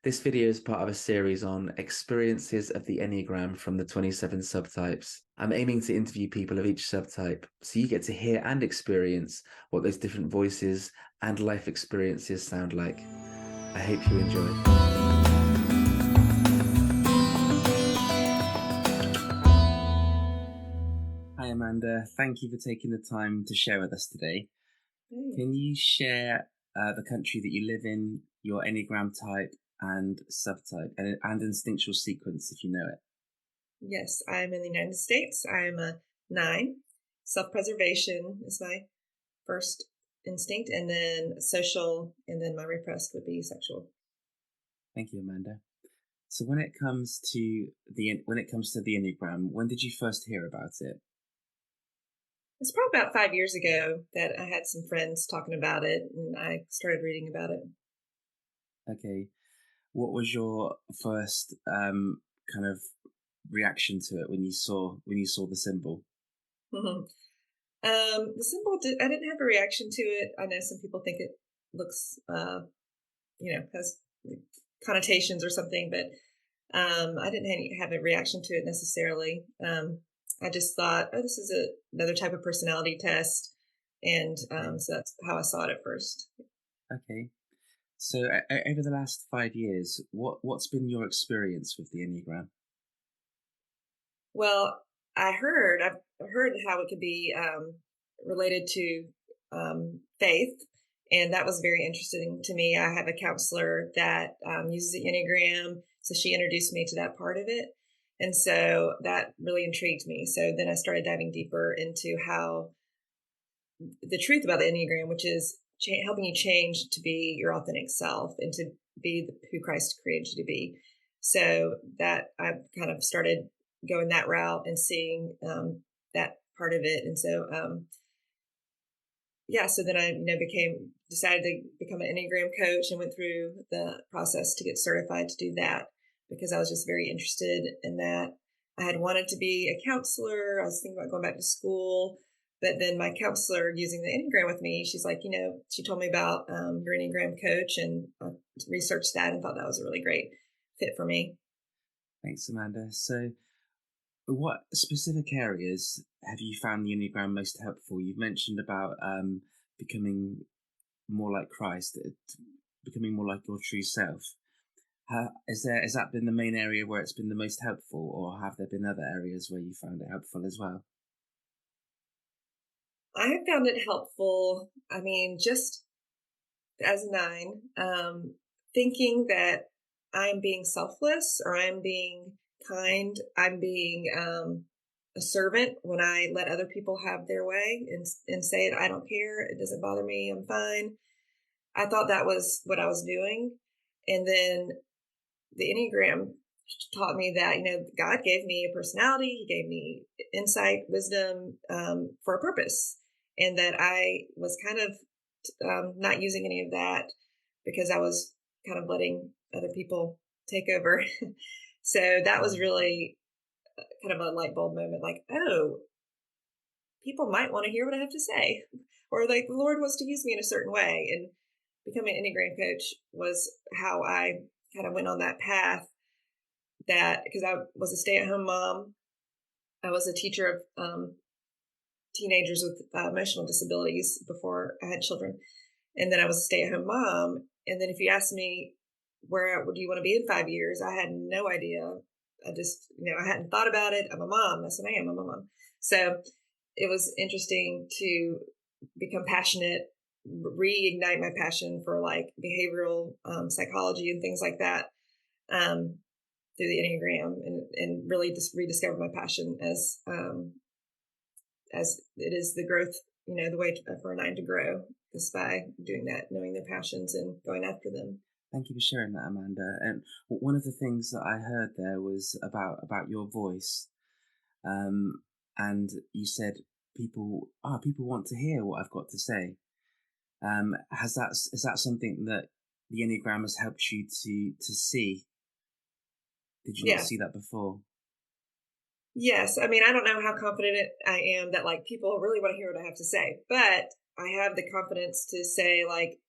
This video is part of a series on experiences of the Enneagram from the 27 subtypes. I'm aiming to interview people of each subtype, so you get to hear and experience what those different voices and life experiences sound like. I hope you enjoy. Hi, Amanda. Thank you for taking the time to share with us today. Can you share the country that you live in, your Enneagram type and subtype, and instinctual sequence if you know it? Yes, I'm in the United States. I'm a 9. Self-preservation is my first instinct, and then social, and then my repressed would be sexual. Thank you, Amanda. So when it comes to the Enneagram, when did you first hear about it? It's probably about 5 years ago that I had some friends talking about it, and I started reading about it. Okay, what was your first kind of reaction to it when you saw the symbol? The symbol, I didn't have a reaction to it. I know some people think it looks, has connotations or something, but I didn't have a reaction to it necessarily. I just thought, oh, this is another type of personality test. And so that's how I saw it at first. Okay, so over the last 5 years, what's been your experience with the Enneagram? Well, I've heard how it could be related to faith. And that was very interesting to me. I have a counselor that uses the Enneagram. So she introduced me to that part of it. And so that really intrigued me. So then I started diving deeper into how the truth about the Enneagram, which is helping you change to be your authentic self and to be who Christ created you to be. So that I've kind of started going that route and seeing that part of it. And so, so then I, decided to become an Enneagram coach and went through the process to get certified to do that because I was just very interested in that. I had wanted to be a counselor. I was thinking about going back to school. But then my counselor using the Enneagram with me, she's like, she told me about your Enneagram coach, and I researched that and thought that was a really great fit for me. Thanks, Amanda. So, what specific areas have you found the Enneagram most helpful? You've mentioned about becoming more like Christ, becoming more like your true self. Has that been the main area where it's been the most helpful, or have there been other areas where you found it helpful as well? I have found it helpful. I mean, just as a 9, thinking that I'm being selfless or I'm being kind, I'm being a servant when I let other people have their way and say, I don't care, it doesn't bother me, I'm fine. I thought that was what I was doing. And then the Enneagram taught me that, God gave me a personality, He gave me insight, wisdom for a purpose. And that I was kind of not using any of that because I was kind of letting other people take over. So that was really kind of a light bulb moment like, oh, people might want to hear what I have to say, or like the Lord wants to use me in a certain way. And becoming an Enneagram coach was how I kind of went on that path. That because I was a stay-at-home mom, I was a teacher of teenagers with emotional disabilities before I had children, and then I was a stay-at-home mom. And then if you asked me where do you want to be in 5 years, I had no idea. I just, I hadn't thought about it. I'm a mom. That's what I am. I'm a mom. So it was interesting to become passionate, reignite my passion for like behavioral psychology and things like that through the Enneagram, and really just rediscover my passion as it is the growth, the way for a 9 to grow is by doing that, knowing their passions and going after them. Thank you for sharing that, Amanda. And one of the things that I heard there was about your voice, um, and you said people want to hear what I've got to say. Is that something that the Enneagram has helped you to see? Did you not Yeah. see that before? Yes. I mean, I don't know how confident I am that like people really want to hear what I have to say, but I have the confidence to say like,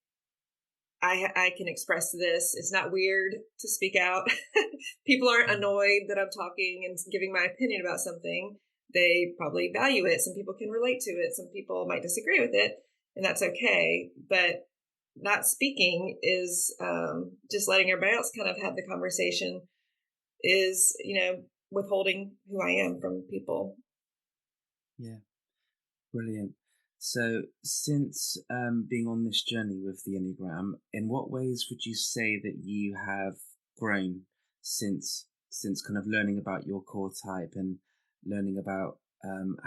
I can express this. It's not weird to speak out. People aren't Mm. annoyed that I'm talking and giving my opinion about something. They probably value it. Some people can relate to it. Some people might disagree with it, and that's okay. But not speaking is just letting everybody else kind of have the conversation, is, withholding who I am from people. Yeah, brilliant. So, since being on this journey with the Enneagram, in what ways would you say that you have grown since kind of learning about your core type and learning about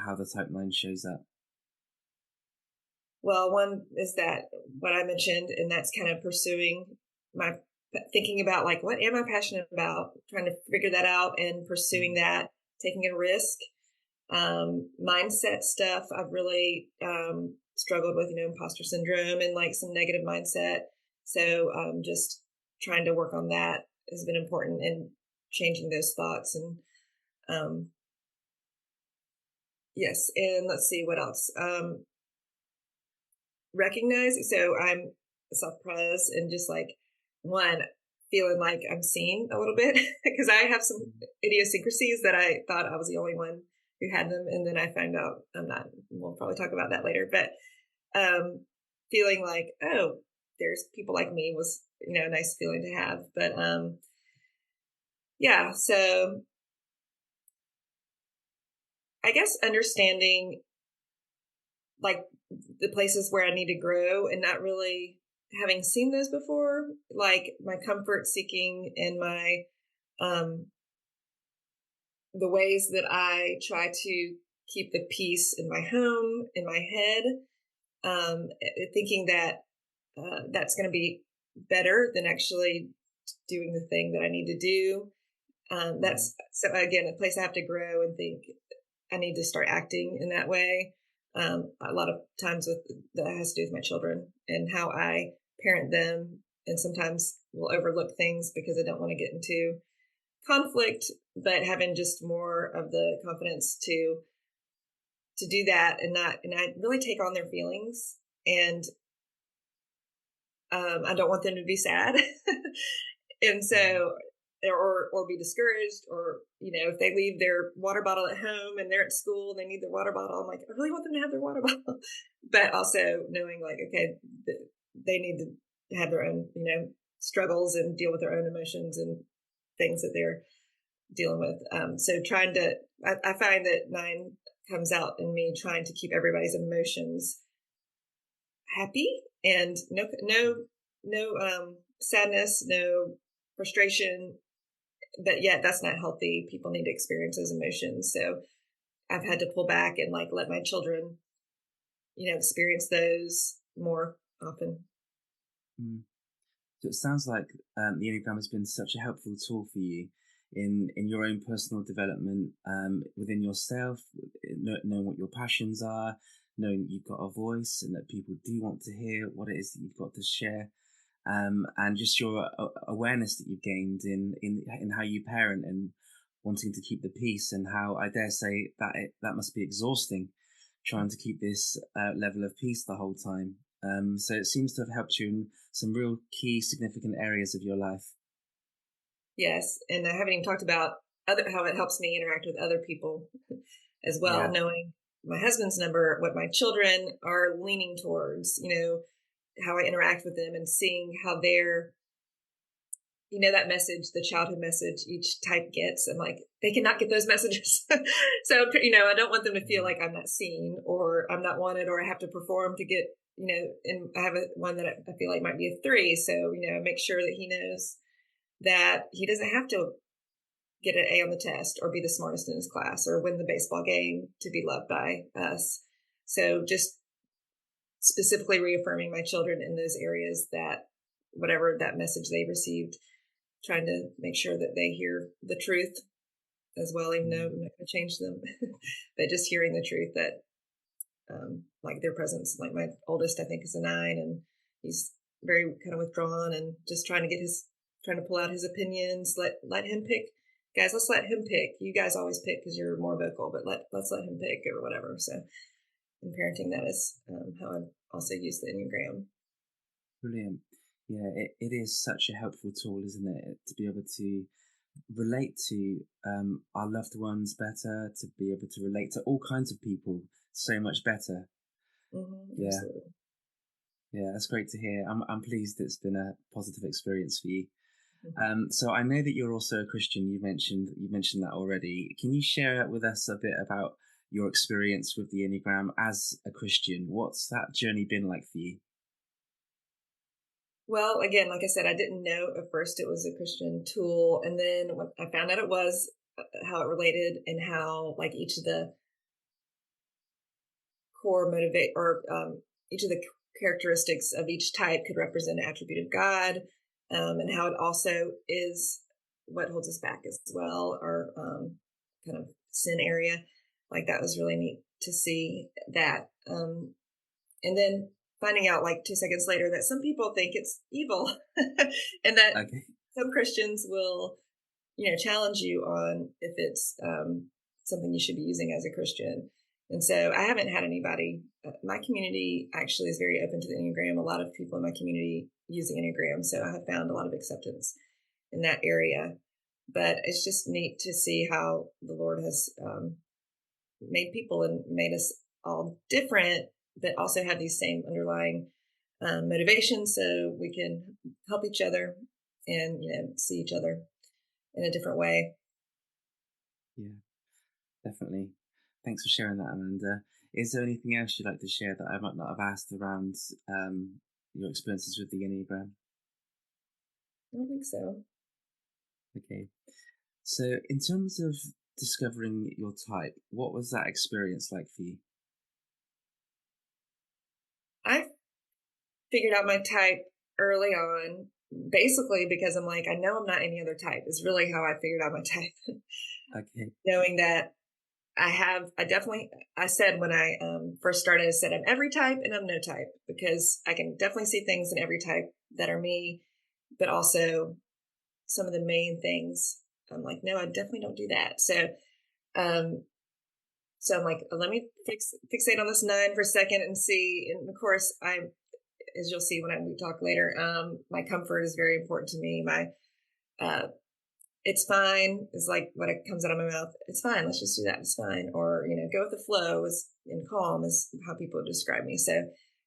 how the type 9 shows up? Well, one is that what I mentioned, and that's kind of pursuing my thinking about like, what am I passionate about? Trying to figure that out and pursuing Mm. that, taking a risk. Mindset stuff, I've really struggled with, imposter syndrome and like some negative mindset. So just trying to work on that has been important, and changing those thoughts. And um, yes, and let's see what else. Recognize, so I'm self-pres, and just like, one, feeling like I'm seen a little bit because I have some Mm. idiosyncrasies that I thought I was the only one who had them, and then I found out I'm not. We'll probably talk about that later. But feeling like, oh, there's people like me, was, a nice feeling to have. But yeah, so I guess understanding like the places where I need to grow, and not really having seen those before, like my comfort seeking and my um the ways that I try to keep the peace in my home, in my head, thinking that that's going to be better than actually doing the thing that I need to do. Mm. That's, so again, a place I have to grow and think I need to start acting in that way. A lot of times that has to do with my children and how I parent them, and sometimes will overlook things because I don't want to get into conflict, but having just more of the confidence to do that, and not, and I really take on their feelings, and I don't want them to be sad. And Mm. so, or be discouraged, or if they leave their water bottle at home and they're at school and they need their water bottle, I'm like, I really want them to have their water bottle. But also knowing like, okay, they need to have their own, struggles, and deal with their own emotions and things that they're dealing with. So trying to, I find that 9 comes out in me trying to keep everybody's emotions happy, and no sadness, no frustration. But yet that's not healthy. People need to experience those emotions. So I've had to pull back and like let my children, experience those more often. Mm. So it sounds like the Enneagram has been such a helpful tool for you in your own personal development within yourself, knowing what your passions are, knowing that you've got a voice and that people do want to hear what it is that you've got to share, and just your awareness that you've gained in how you parent and wanting to keep the peace, and how I dare say that that must be exhausting, trying to keep this level of peace the whole time. So it seems to have helped you in some real key significant areas of your life. Yes, and I haven't even talked about other how it helps me interact with other people as well, Yeah. knowing my husband's number, what my children are leaning towards, how I interact with them, and seeing how they're, that message, the childhood message each type gets, and like they cannot get those messages. So, I don't want them to feel Mm. like I'm not seen, or I'm not wanted, or I have to perform to get, and I have one that I feel like might be a 3. So, make sure that he knows that he doesn't have to get an A on the test or be the smartest in his class or win the baseball game to be loved by us. So just specifically reaffirming my children in those areas, that whatever that message they received, trying to make sure that they hear the truth as well, even though Mm. I'm not going to change them, but just hearing the truth that, like their presence, like my oldest, I think is a 9, and he's very kind of withdrawn, and just trying to pull out his opinions, let him pick. Guys, let's let him pick. You guys always pick because you're more vocal, but let's let him pick or whatever. So in parenting, that is how I also use the Enneagram. Brilliant. Yeah, it is such a helpful tool, isn't it? To be able to relate to our loved ones better, to be able to relate to all kinds of people so much better. Yeah, Absolutely. yeah, that's great to hear. I'm pleased it's been a positive experience for you. Mhm. So I know that you're also a Christian. You mentioned that already. Can you share with us a bit about your experience with the Enneagram as a Christian? What's that journey been like for you? Well, again, like I said, I didn't know at first it was a Christian tool. And then when I found out it was, how it related and how, like, each of the core motivate or each of the characteristics of each type could represent an attribute of God, and how it also is what holds us back as well, or kind of sin area. Like, that was really neat to see that. And then finding out like 2 seconds later that some people think it's evil, and that Okay. some Christians will, challenge you on if it's something you should be using as a Christian. And so I haven't had anybody. My community actually is very open to the Enneagram. A lot of people in my community use the Enneagram, so I have found a lot of acceptance in that area. But it's just neat to see how the Lord has made people and made us all different, but also have these same underlying motivations, so we can help each other and see each other in a different way. Yeah, definitely. Thanks for sharing that, Amanda. Is there anything else you'd like to share that I might not have asked around your experiences with the Enneagram? I don't think so. Okay. So, in terms of discovering your type, what was that experience like for you? I figured out my type early on, basically because I'm like, I know I'm not any other type, is really how I figured out my type. Okay. Knowing that I definitely, I said when I first started, I said I'm every type and I'm no type, because I can definitely see things in every type that are me, but also some of the main things I'm like, no, I definitely don't do that. Um, so I'm like, let me fixate on this 9 for a second and see. And of course, as you'll see when we talk later, my comfort is very important to me. My uh, it's fine is like what it comes out of my mouth. It's fine. Let's just do that. It's fine. Or, go with the flow is and calm is how people describe me. So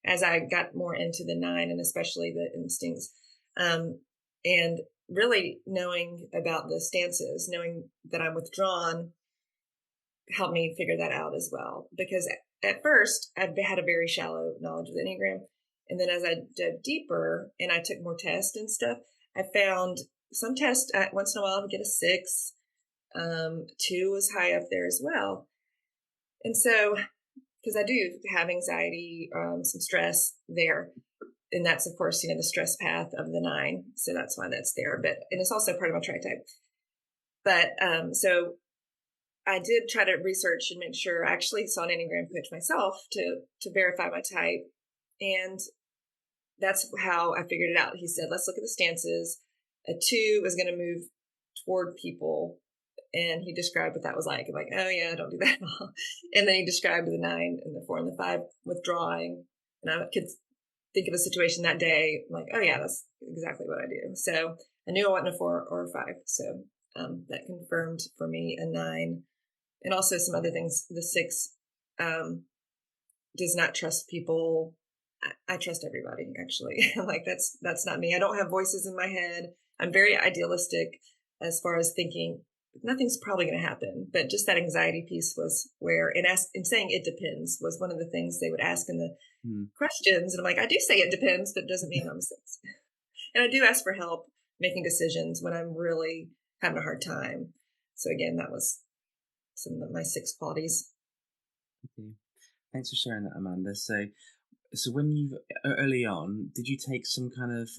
as I got more into the 9 and especially the instincts, and really knowing about the stances, knowing that I'm withdrawn helped me figure that out as well. Because at first I had a very shallow knowledge of the Enneagram. And then as I dug deeper and I took more tests and stuff, I found some tests once in a while I would get a 6. 2 was high up there as well. And so, because I do have anxiety, some stress there. And that's, of course, the stress path of the 9. So that's why that's there. And it's also part of my tri type. But so I did try to research and make sure. I actually saw an Enneagram coach myself to verify my type. And that's how I figured it out. He said, let's look at the stances. A 2 is going to move toward people. And he described what that was like. I'm like, oh yeah, don't do that at all. And then he described the 9 and the 4 and the 5 withdrawing. And I could think of a situation that day. I'm like, oh yeah, that's exactly what I do. So I knew I wasn't a 4 or a 5. So that confirmed for me a 9. And also some other things. The 6 um, does not trust people. I trust everybody, actually. Like, that's not me. I don't have voices in my head. I'm very idealistic as far as thinking nothing's probably going to happen. But just that anxiety piece was where, and saying it depends was one of the things they would ask in the Hmm. questions. And I'm like, I do say it depends, but it doesn't mean I'm a 6. And I do ask for help making decisions when I'm really having a hard time. So again, that was some of my 6 qualities. Okay. Thanks for sharing that, Amanda. So when you early on, did you take some kind of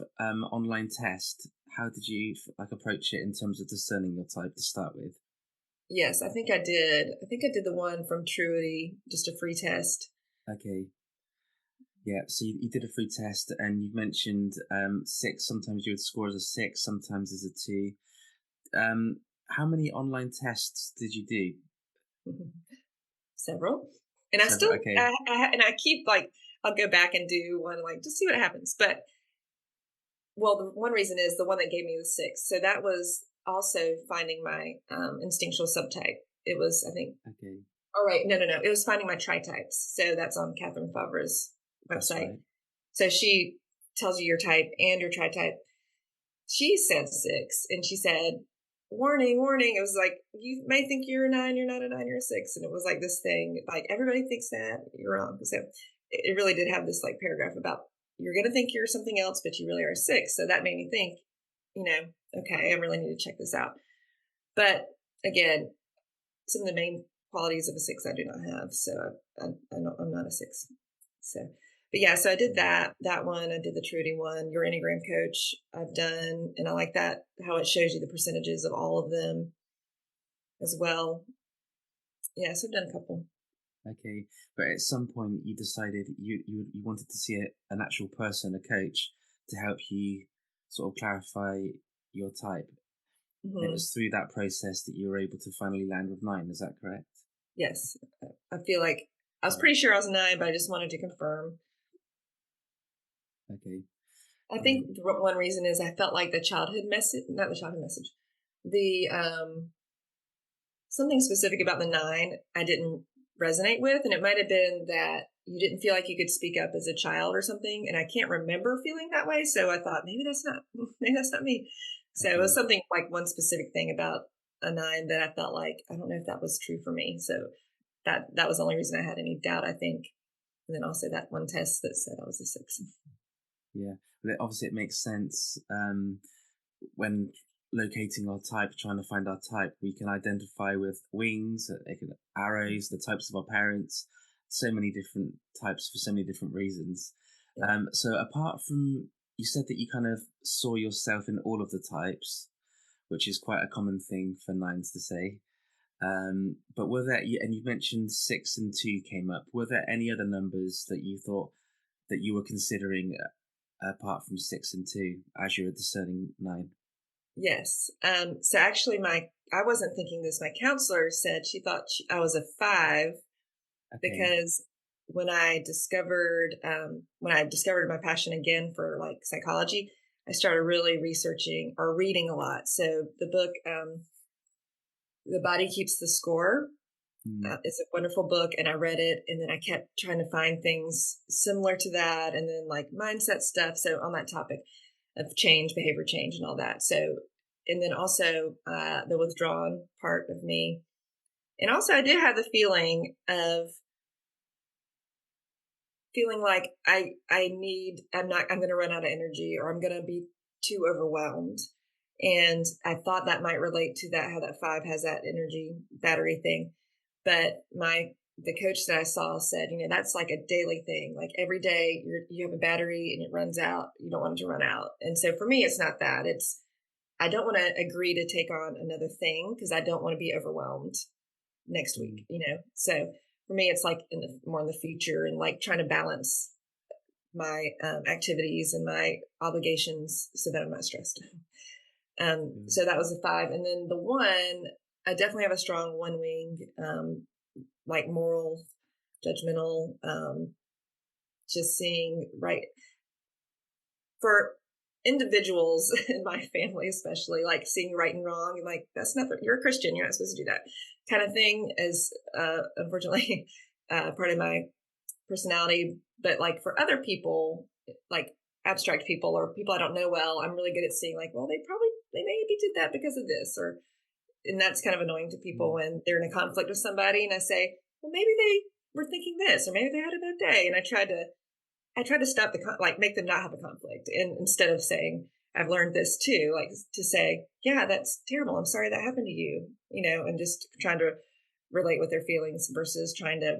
online test? How did you like approach it in terms of discerning your type to start with? Yes, I think I did. I think I did the one from Truity, just a free test. Okay. Yeah, so you did a free test, and you mentioned 6. Sometimes you would score as a 6, sometimes as a 2. How many online tests did you do? Several. And I Several. still, Okay. and I keep like, I'll go back and do one, like, just see what happens. But well, the one reason is the one that gave me the 6. So that was also finding my instinctual subtype. It was, I think, Okay, oh, right. No, no, no. It was finding my tri-types. So that's on Catherine Favre's that's website. right. So she tells you your type and your tri-type. She said 6, and she said, warning, warning. It was like, you may think you're a 9, you're not a 9, you're a 6. And it was like this thing, like everybody thinks that, you're wrong. So it really did have this like paragraph about you're going to think you're something else, but you really are a 6. So that made me think, okay, I really need to check this out. But again, some of the main qualities of a 6 I do not have. So I'm not a 6. So, but yeah, so I did Mm. that one. I did the Trudy one, your Enneagram coach I've done. And I like that, how it shows you the percentages of all of them as well. Yeah, so I've done a couple. Okay, but at some point you decided you wanted to see an actual person, a coach, to help you sort of clarify your type. And it Hmm. was through that process that you were able to finally land with 9. Is that correct? Yes. I feel like I was Yeah. pretty sure I was a 9, but I just wanted to confirm. Okay. I think Um, one reason is I felt like the childhood message, not the childhood message, the something specific about the 9 I didn't resonate with. And it might have been that you didn't feel like you could speak up as a child or something. And I can't remember feeling that way. So I thought maybe that's not me. So it was okay. something like one specific thing about a 9 that I felt like, I don't know if that was true for me. So that was the only reason I had any doubt, I think. And then also that one test that said I was a 6. Yeah. Well, obviously it makes sense. When locating our type, trying to find our type, we can identify with wings, arrows, the types of our parents, so many different types for so many different reasons. Yeah. So apart from, you said that you kind of saw yourself in all of the types, which is quite a common thing for 9s to say. But were there, and you mentioned 6 and 2 came up. Were there any other numbers that you thought that you were considering apart from 6 and 2 as you were discerning 9? Yes. So actually I wasn't thinking this. My counselor said she thought I was a 5 Okay. because when I discovered my passion again for like psychology, I started really researching or reading a lot. So the book, The Body Keeps the Score, Mm, is a wonderful book, and I read it, and then I kept trying to find things similar to that, and then like mindset stuff. So on that topic of change, behavior change, and all that. So, and then also the withdrawn part of me, and also I did have the feeling like I'm going to run out of energy, or I'm going to be too overwhelmed. And I thought that might relate to that, how that 5 has that energy battery thing. But the coach that I saw said, that's like a daily thing. Like every day you have a battery and it runs out. You don't want it to run out. And so for me, it's not that. I don't want to agree to take on another thing because I don't want to be overwhelmed next mm, week. So for me, it's like more in the future and like trying to balance my activities and my obligations so that I'm not stressed. mm, So that was the 5. And then the 1, I definitely have a strong 1 wing, like moral, judgmental, just seeing right for individuals in my family, especially like seeing right and wrong and like, that's not, you're a Christian, you're not supposed to do that kind of thing is, unfortunately, part of my personality. But like for other people, like abstract people or people I don't know well, I'm really good at seeing like, well, they maybe did that because of this, and that's kind of annoying to people mm, when they're in a conflict with somebody and I say, well, maybe they were thinking this, or maybe they had a bad day. And I tried to stop like make them not have a conflict. And instead of saying, I've learned this too, like to say, yeah, that's terrible. I'm sorry that happened to you, and just trying to relate with their feelings versus trying to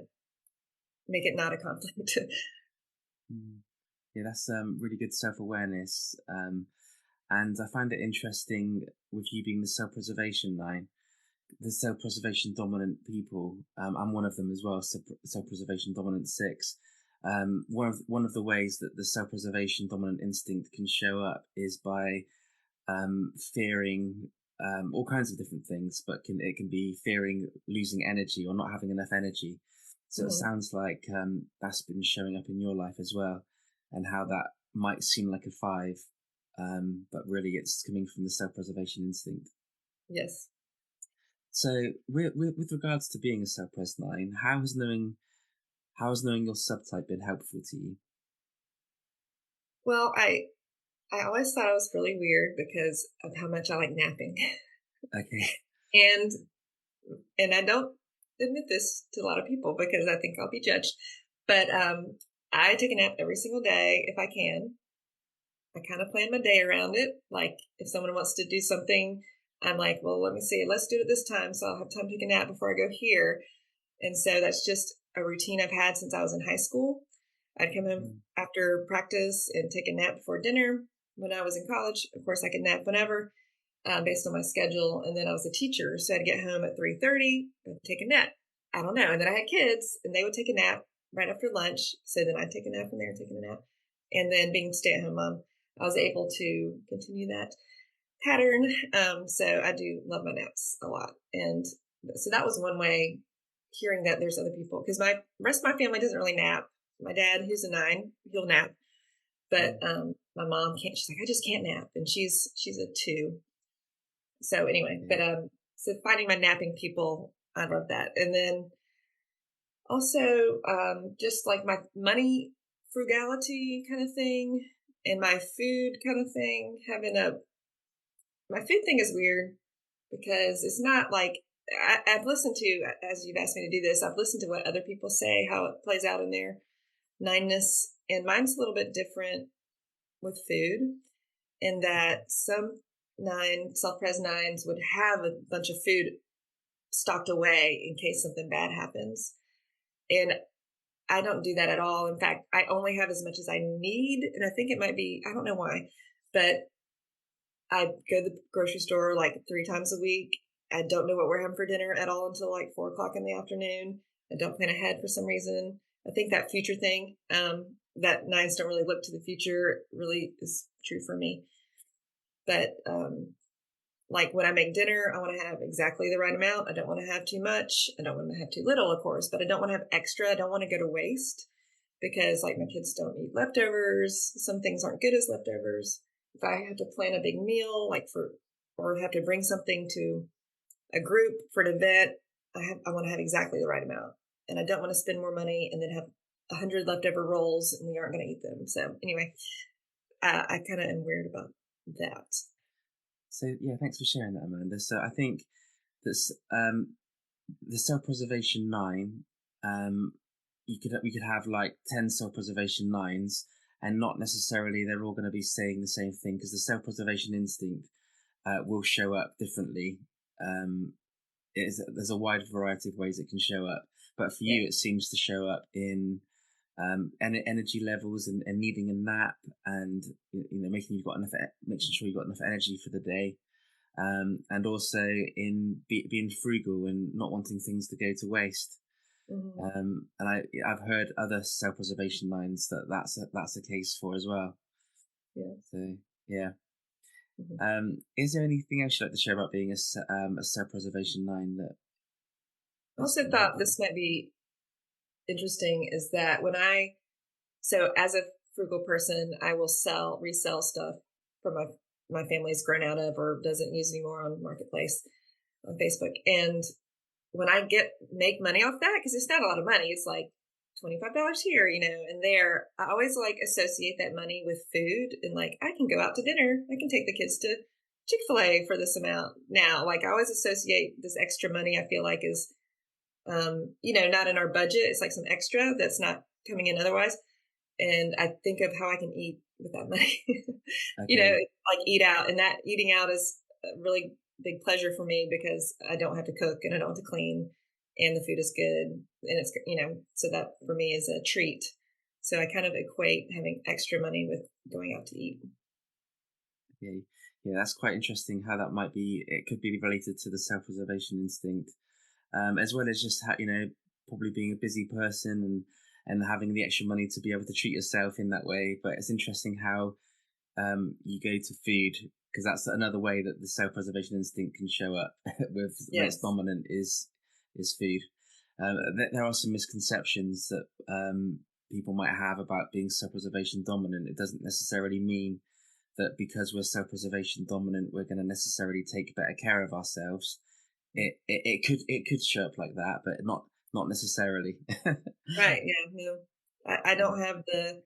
make it not a conflict. mm. Yeah, that's really good self-awareness. And I find it interesting with you being the self-preservation 9, the self-preservation dominant people. I'm one of them as well, self-preservation dominant 6. One of the ways that the self-preservation dominant instinct can show up is by fearing all kinds of different things, but it can be fearing losing energy or not having enough energy. So it Mhm. sounds like that's been showing up in your life as well, and how that might seem like a 5, but really it's coming from the self-preservation instinct. Yes. So, with regards to being a self-pres 9, how has knowing your subtype been helpful to you? Well, I always thought it was really weird because of how much I like napping. Okay. and and I don't admit this to a lot of people because I think I'll be judged. But I take a nap every single day if I can. I kind of plan my day around it. Like if someone wants to do something, I'm like, well, let me see, let's do it this time, so I'll have time to take a nap before I go here. And so that's just a routine I've had since I was in high school. I'd come home Mm, after practice and take a nap before dinner. When I was in college, of course, I could nap whenever, based on my schedule. And then I was a teacher, so I'd get home at 3:30, I'd take a nap. I don't know. And then I had kids, and they would take a nap right after lunch. So then I'd take a nap when they were taking a nap. And then being stay-at-home mom, I was able to continue that pattern. So I do love my naps a lot. And so that was one way, hearing that there's other people, because my rest of my family doesn't really nap. My dad, who's a 9, he'll nap, but mm, my mom can't. She's like, I just can't nap, and she's a 2. So anyway, yeah. but so finding my napping people, I love that. And then also just like my money frugality kind of thing, and my food kind of thing. Having a My food thing is weird because it's not like I've listened to, as you've asked me to do this, I've listened to what other people say, how it plays out in their 9ness, and mine's a little bit different with food, in that some 9s would have a bunch of food stocked away in case something bad happens. And I don't do that at all. In fact, I only have as much as I need. And I think it might be, I don't know why, but I go to the grocery store like 3 times a week. I don't know what we're having for dinner at all until like 4 o'clock in the afternoon. I don't plan ahead for some reason. I think that future thing, that 9s don't really look to the future, really is true for me. But like when I make dinner, I want to have exactly the right amount. I don't want to have too much. I don't want to have too little, of course, but I don't want to have extra. I don't want to go to waste, because like my kids don't eat leftovers. Some things aren't good as leftovers. If I have to plan a big meal, or have to bring something to a group for an event, I want to have exactly the right amount, and I don't want to spend more money and then have 100 leftover rolls and we aren't going to eat them. So anyway, I kind of am weird about that. So yeah, thanks for sharing that, Amanda. So I think that's the self-preservation 9. Um, we could have like 10 self-preservation 9s, and not necessarily they're all going to be saying the same thing, because the self-preservation instinct will show up differently. Um, there's a wide variety of ways it can show up, but for Yeah. you, it seems to show up in energy levels, and needing a nap, and making making sure you've got enough energy for the day, and also in being frugal and not wanting things to go to waste. Hmm. And I've heard other self-preservation lines that's the case for as well. Yeah. So yeah. Hmm. Is there anything else you'd like to share about being a self-preservation line I that's also been thought helpful? this might be interesting, is that so as a frugal person, I will resell stuff from my family's grown out of or doesn't use anymore on Marketplace on Facebook. And when I make money off that, because it's not a lot of money, it's like $25 here, and there, I always like associate that money with food, and like I can go out to dinner, I can take the kids to Chick-fil-A for this amount now. Like I always associate this extra money, I feel like is not in our budget. It's like some extra that's not coming in otherwise. And I think of how I can eat with that money. Okay. Like eat out, and that eating out is a really big pleasure for me because I don't have to cook and I don't have to clean, and the food is good, and it's so that for me is a treat. So I kind of equate having extra money with going out to eat. Okay. Yeah, that's quite interesting how that might be. It could be related to the self-preservation instinct, as well as just probably being a busy person, and having the extra money to be able to treat yourself in that way. But it's interesting how you go to food, because that's another way that the self-preservation instinct can show up with when it's Yes. dominant is food. There are some misconceptions that people might have about being self-preservation dominant. It doesn't necessarily mean that because we're self-preservation dominant, we're going to necessarily take better care of ourselves. It could show up like that, but not necessarily. Right. Yeah. No, I don't have the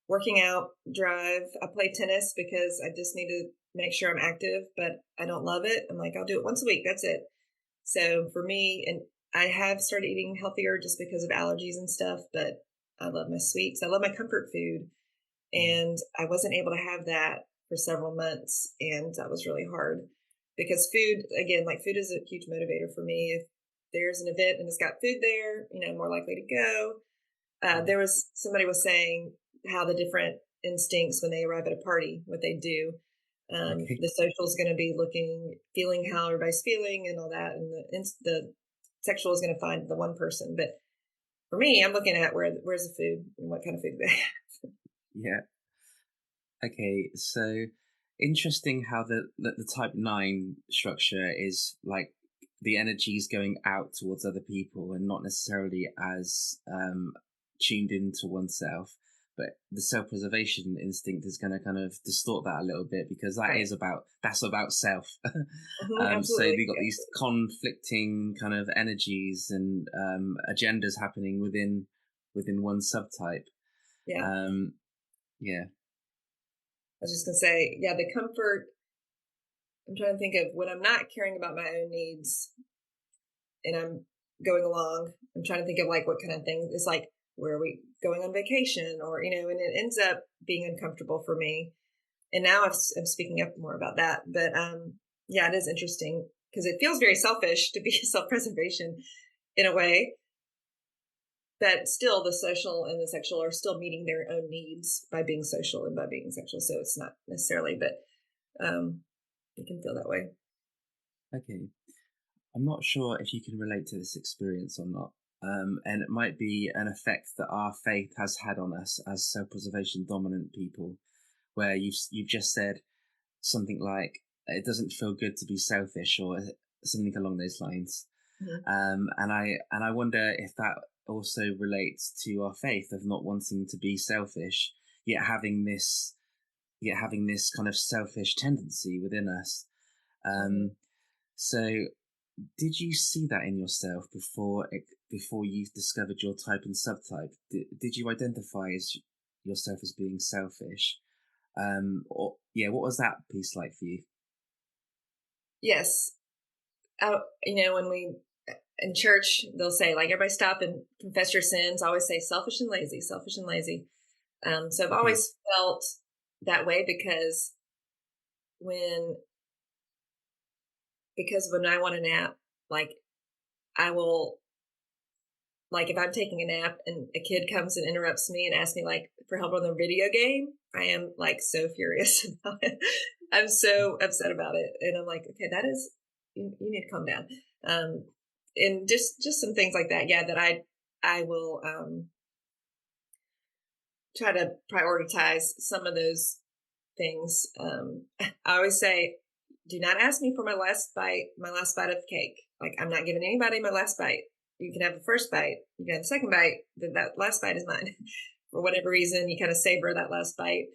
working out drive. I play tennis because I just need to make sure I'm active, but I don't love it. I'm like, I'll do it once a week. That's it. So for me, and I have started eating healthier just because of allergies and stuff, but I love my sweets. I love my comfort food. And I wasn't able to have that for several months. And that was really hard because food, again, like food is a huge motivator for me. If there's an event and it's got food there, I'm more likely to go. There was somebody was saying how the different instincts when they arrive at a party, what they do. Okay. The social is going to be feeling how everybody's feeling and all that, and the sexual is going to find the one person. But for me, I'm looking at where's the food and what kind of food do they have. Yeah. Okay. So interesting how the type 9 structure is like the energy is going out towards other people and not necessarily as tuned into oneself. But the self-preservation instinct is going to kind of distort that a little bit because Right. that's about self. So Absolutely. we got these conflicting kind of energies and agendas happening within one subtype. Yeah. Um, yeah. I was just going to say, yeah, the comfort. I'm trying to think of when I'm not caring about my own needs and I'm going along. I'm trying to think of like what kind of thing it's like. Where are we going on vacation, or and it ends up being uncomfortable for me. And now I'm speaking up more about that. But yeah, it is interesting because it feels very selfish to be self-preservation in a way, but still the social and the sexual are still meeting their own needs by being social and by being sexual. So it's not necessarily, but it can feel that way. Okay. I'm not sure if you can relate to this experience or not. And it might be an effect that our faith has had on us as self-preservation dominant people, where you've just said something like it doesn't feel good to be selfish or something along those lines. Mm-hmm. And I wonder if that also relates to our faith of not wanting to be selfish, yet having this kind of selfish tendency within us. Mm-hmm. Um, so did you see that in yourself before you discovered your type and subtype? Did you identify as yourself as being selfish? Or yeah, what was that piece like for you? Yes. When we in church, they'll say, like, everybody stop and confess your sins. I always say selfish and lazy, selfish and lazy. So I've Okay. always felt that way when, because when I want a nap, like, I will, like, if I'm taking a nap and a kid comes and interrupts me and asks me, like, for help on the video game, I am, like, so furious about it. I'm so upset about it. And I'm like, okay, you need to calm down. Um, and just some things like that. Yeah, that I will try to prioritize some of those things. I always say, do not ask me for my last bite of cake. Like, I'm not giving anybody my last bite. You can have the first bite, you can have the second bite, then that last bite is mine. For whatever reason, you kind of savor that last bite.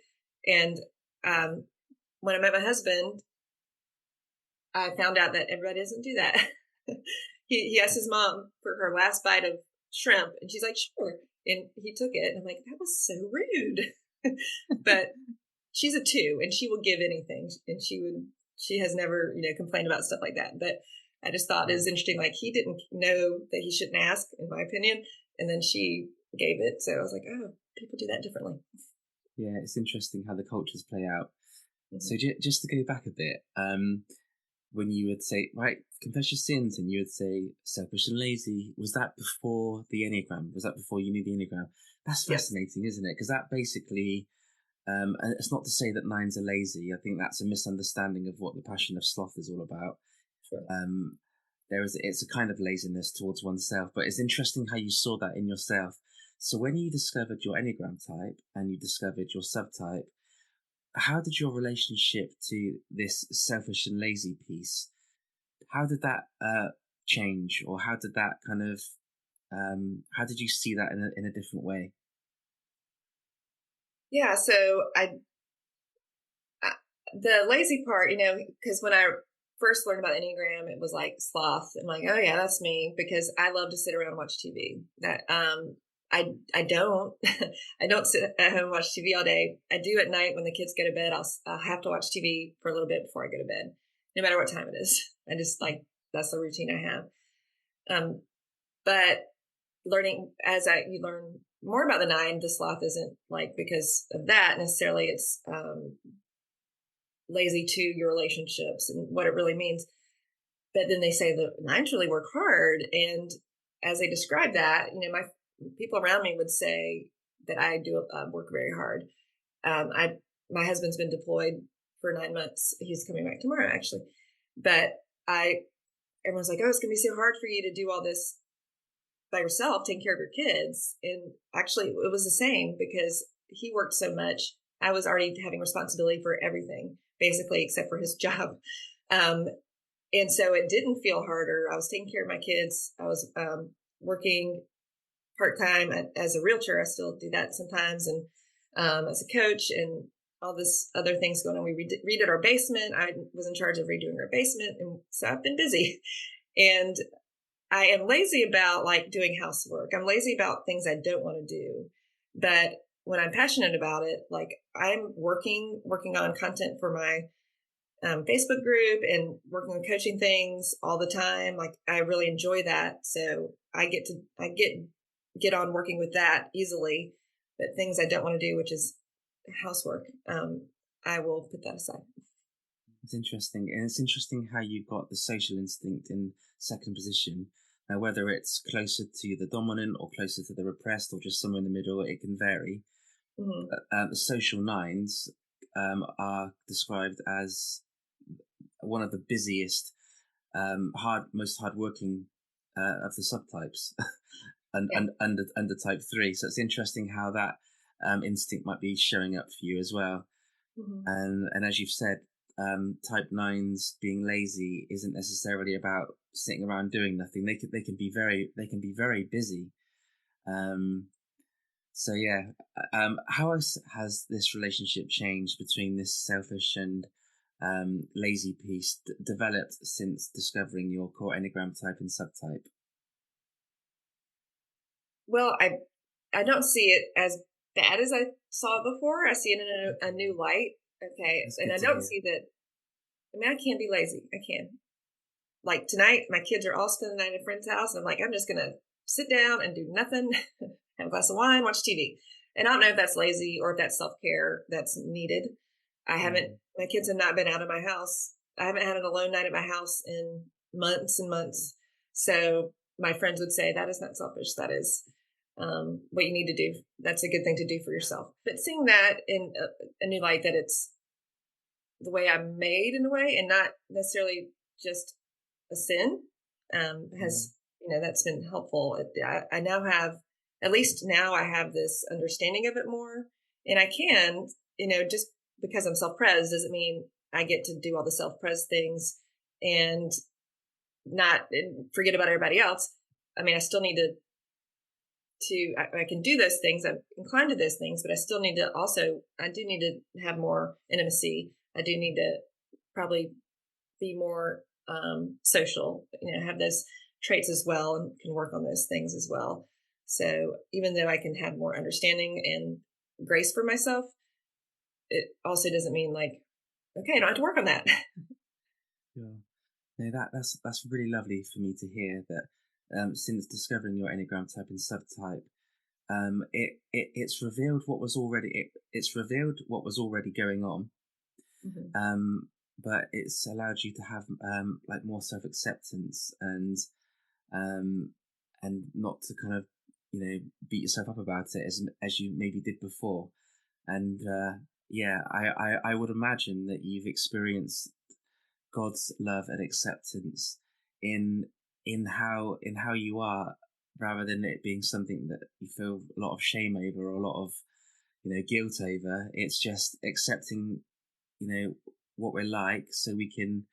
And um, when I met my husband, I found out that everybody doesn't do that. He asked his mom for her last bite of shrimp, and she's like, sure. And he took it. And I'm like, that was so rude. But she's a 2 and she will give anything. And she has never, complained about stuff like that. But I just thought it was interesting. Like, he didn't know that he shouldn't ask, in my opinion. And then she gave it. So I was like, oh, people do that differently. Yeah, it's interesting how the cultures play out. So Mm-hmm. just to go back a bit, when you would say, right, confess your sins, and you would say selfish and lazy, was that before the Enneagram? Was that before you knew the Enneagram? That's Yes. fascinating, isn't it? Because that basically, and it's not to say that nines are lazy. I think that's a misunderstanding of what the passion of sloth is all about. Sure. Um, it's a kind of laziness towards oneself, but it's interesting how you saw that in yourself. So when you discovered your Enneagram type and you discovered your subtype, how did your relationship to this selfish and lazy piece, how did that change, or how did that kind of how did you see that in a different way? Yeah. So the lazy part, because when I first learned about Enneagram, it was like sloth. I'm like, oh yeah, that's me because I love to sit around and watch TV. That I don't I don't sit at home and watch TV all day. I do at night when the kids go to bed. I'll have to watch TV for a little bit before I go to bed, no matter what time it is. I just like that's the routine I have. But learning you learn more about the nine, the sloth isn't like because of that necessarily. It's lazy to your relationships and what it really means. But then they say the nines really work hard. And as they describe that, my people around me would say that I do work very hard. My husband's been deployed for 9 months. He's coming back tomorrow, actually. But everyone's like, oh, it's going to be so hard for you to do all this by yourself, taking care of your kids. And actually, it was the same because he worked so much. I was already having responsibility for everything, basically, except for his job. And so it didn't feel harder. I was taking care of my kids. I was working part-time as a realtor. I still do that sometimes. And as a coach and all this other things going on. We redid our basement. I was in charge of redoing our basement. And so I've been busy. And I am lazy about like doing housework. I'm lazy about things I don't want to do. But when I'm passionate about it, like I'm working on content for my Facebook group and working on coaching things all the time. Like I really enjoy that. So I get on working with that easily. But things I don't want to do, which is housework, I will put that aside. It's interesting. And it's interesting how you've got the social instinct in second position. Now, whether it's closer to the dominant or closer to the repressed or just somewhere in the middle, it can vary. Mm-hmm. The social nines are described as one of the busiest, most hardworking of the subtypes, Yeah. under type 3. So it's interesting how that instinct might be showing up for you as well. Mm-hmm. And as you've said, type nines being lazy isn't necessarily about sitting around doing nothing. They can be very busy. So yeah, how has this relationship changed between this selfish and lazy piece developed since discovering your core Enneagram type and subtype? Well, I don't see it as bad as I saw it before. I see it in a new light. Okay, That's and good I to don't hear. see that. I mean, I can be lazy. I can. Like tonight, my kids are all spending the night at a friend's house, and I'm like, I'm just gonna sit down and do nothing, have a glass of wine, watch TV. And I don't know if that's lazy or if that's self care that's needed. I haven't. Mm. My kids have not been out of my house. I haven't had an alone night at my house in months and months. So my friends would say that is not selfish. That is what you need to do. That's a good thing to do for yourself. But seeing that in a new light, that it's the way I'm made in a way, and not necessarily just a sin, Mm. has that's been helpful. I now have, at least now I have this understanding of it more, and I can, just because I'm self-pres doesn't mean I get to do all the self-pres things and not forget about everybody else. I mean, I still need I can do those things. I'm inclined to those things, but I still need to also, I do need to have more intimacy. I do need to probably be more social, have those traits as well and can work on those things as well. So even though I can have more understanding and grace for myself, it also doesn't mean like, okay, I don't have to work on that. Sure. No, that's really lovely for me to hear that. Since discovering your Enneagram type and subtype, it's revealed it's revealed what was already going on, Mm-hmm. um, but it's allowed you to have like more self acceptance um, and not to kind of beat yourself up about it as you maybe did before. And yeah, I would imagine that you've experienced God's love and acceptance in in how you are, rather than it being something that you feel a lot of shame over or a lot of guilt over. It's just accepting what we're like, so we can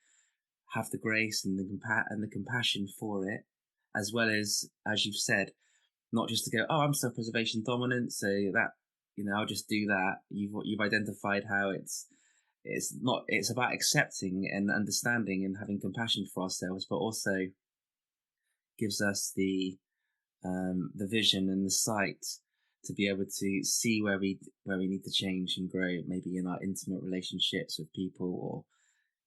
have the grace and the compassion for it, as well as you've said, not just to go, oh, I'm self-preservation dominant, so that I'll just do that. You've identified how it's about accepting and understanding and having compassion for ourselves, but also gives us the vision and the sight to be able to see where we need to change and grow, maybe in our intimate relationships with people,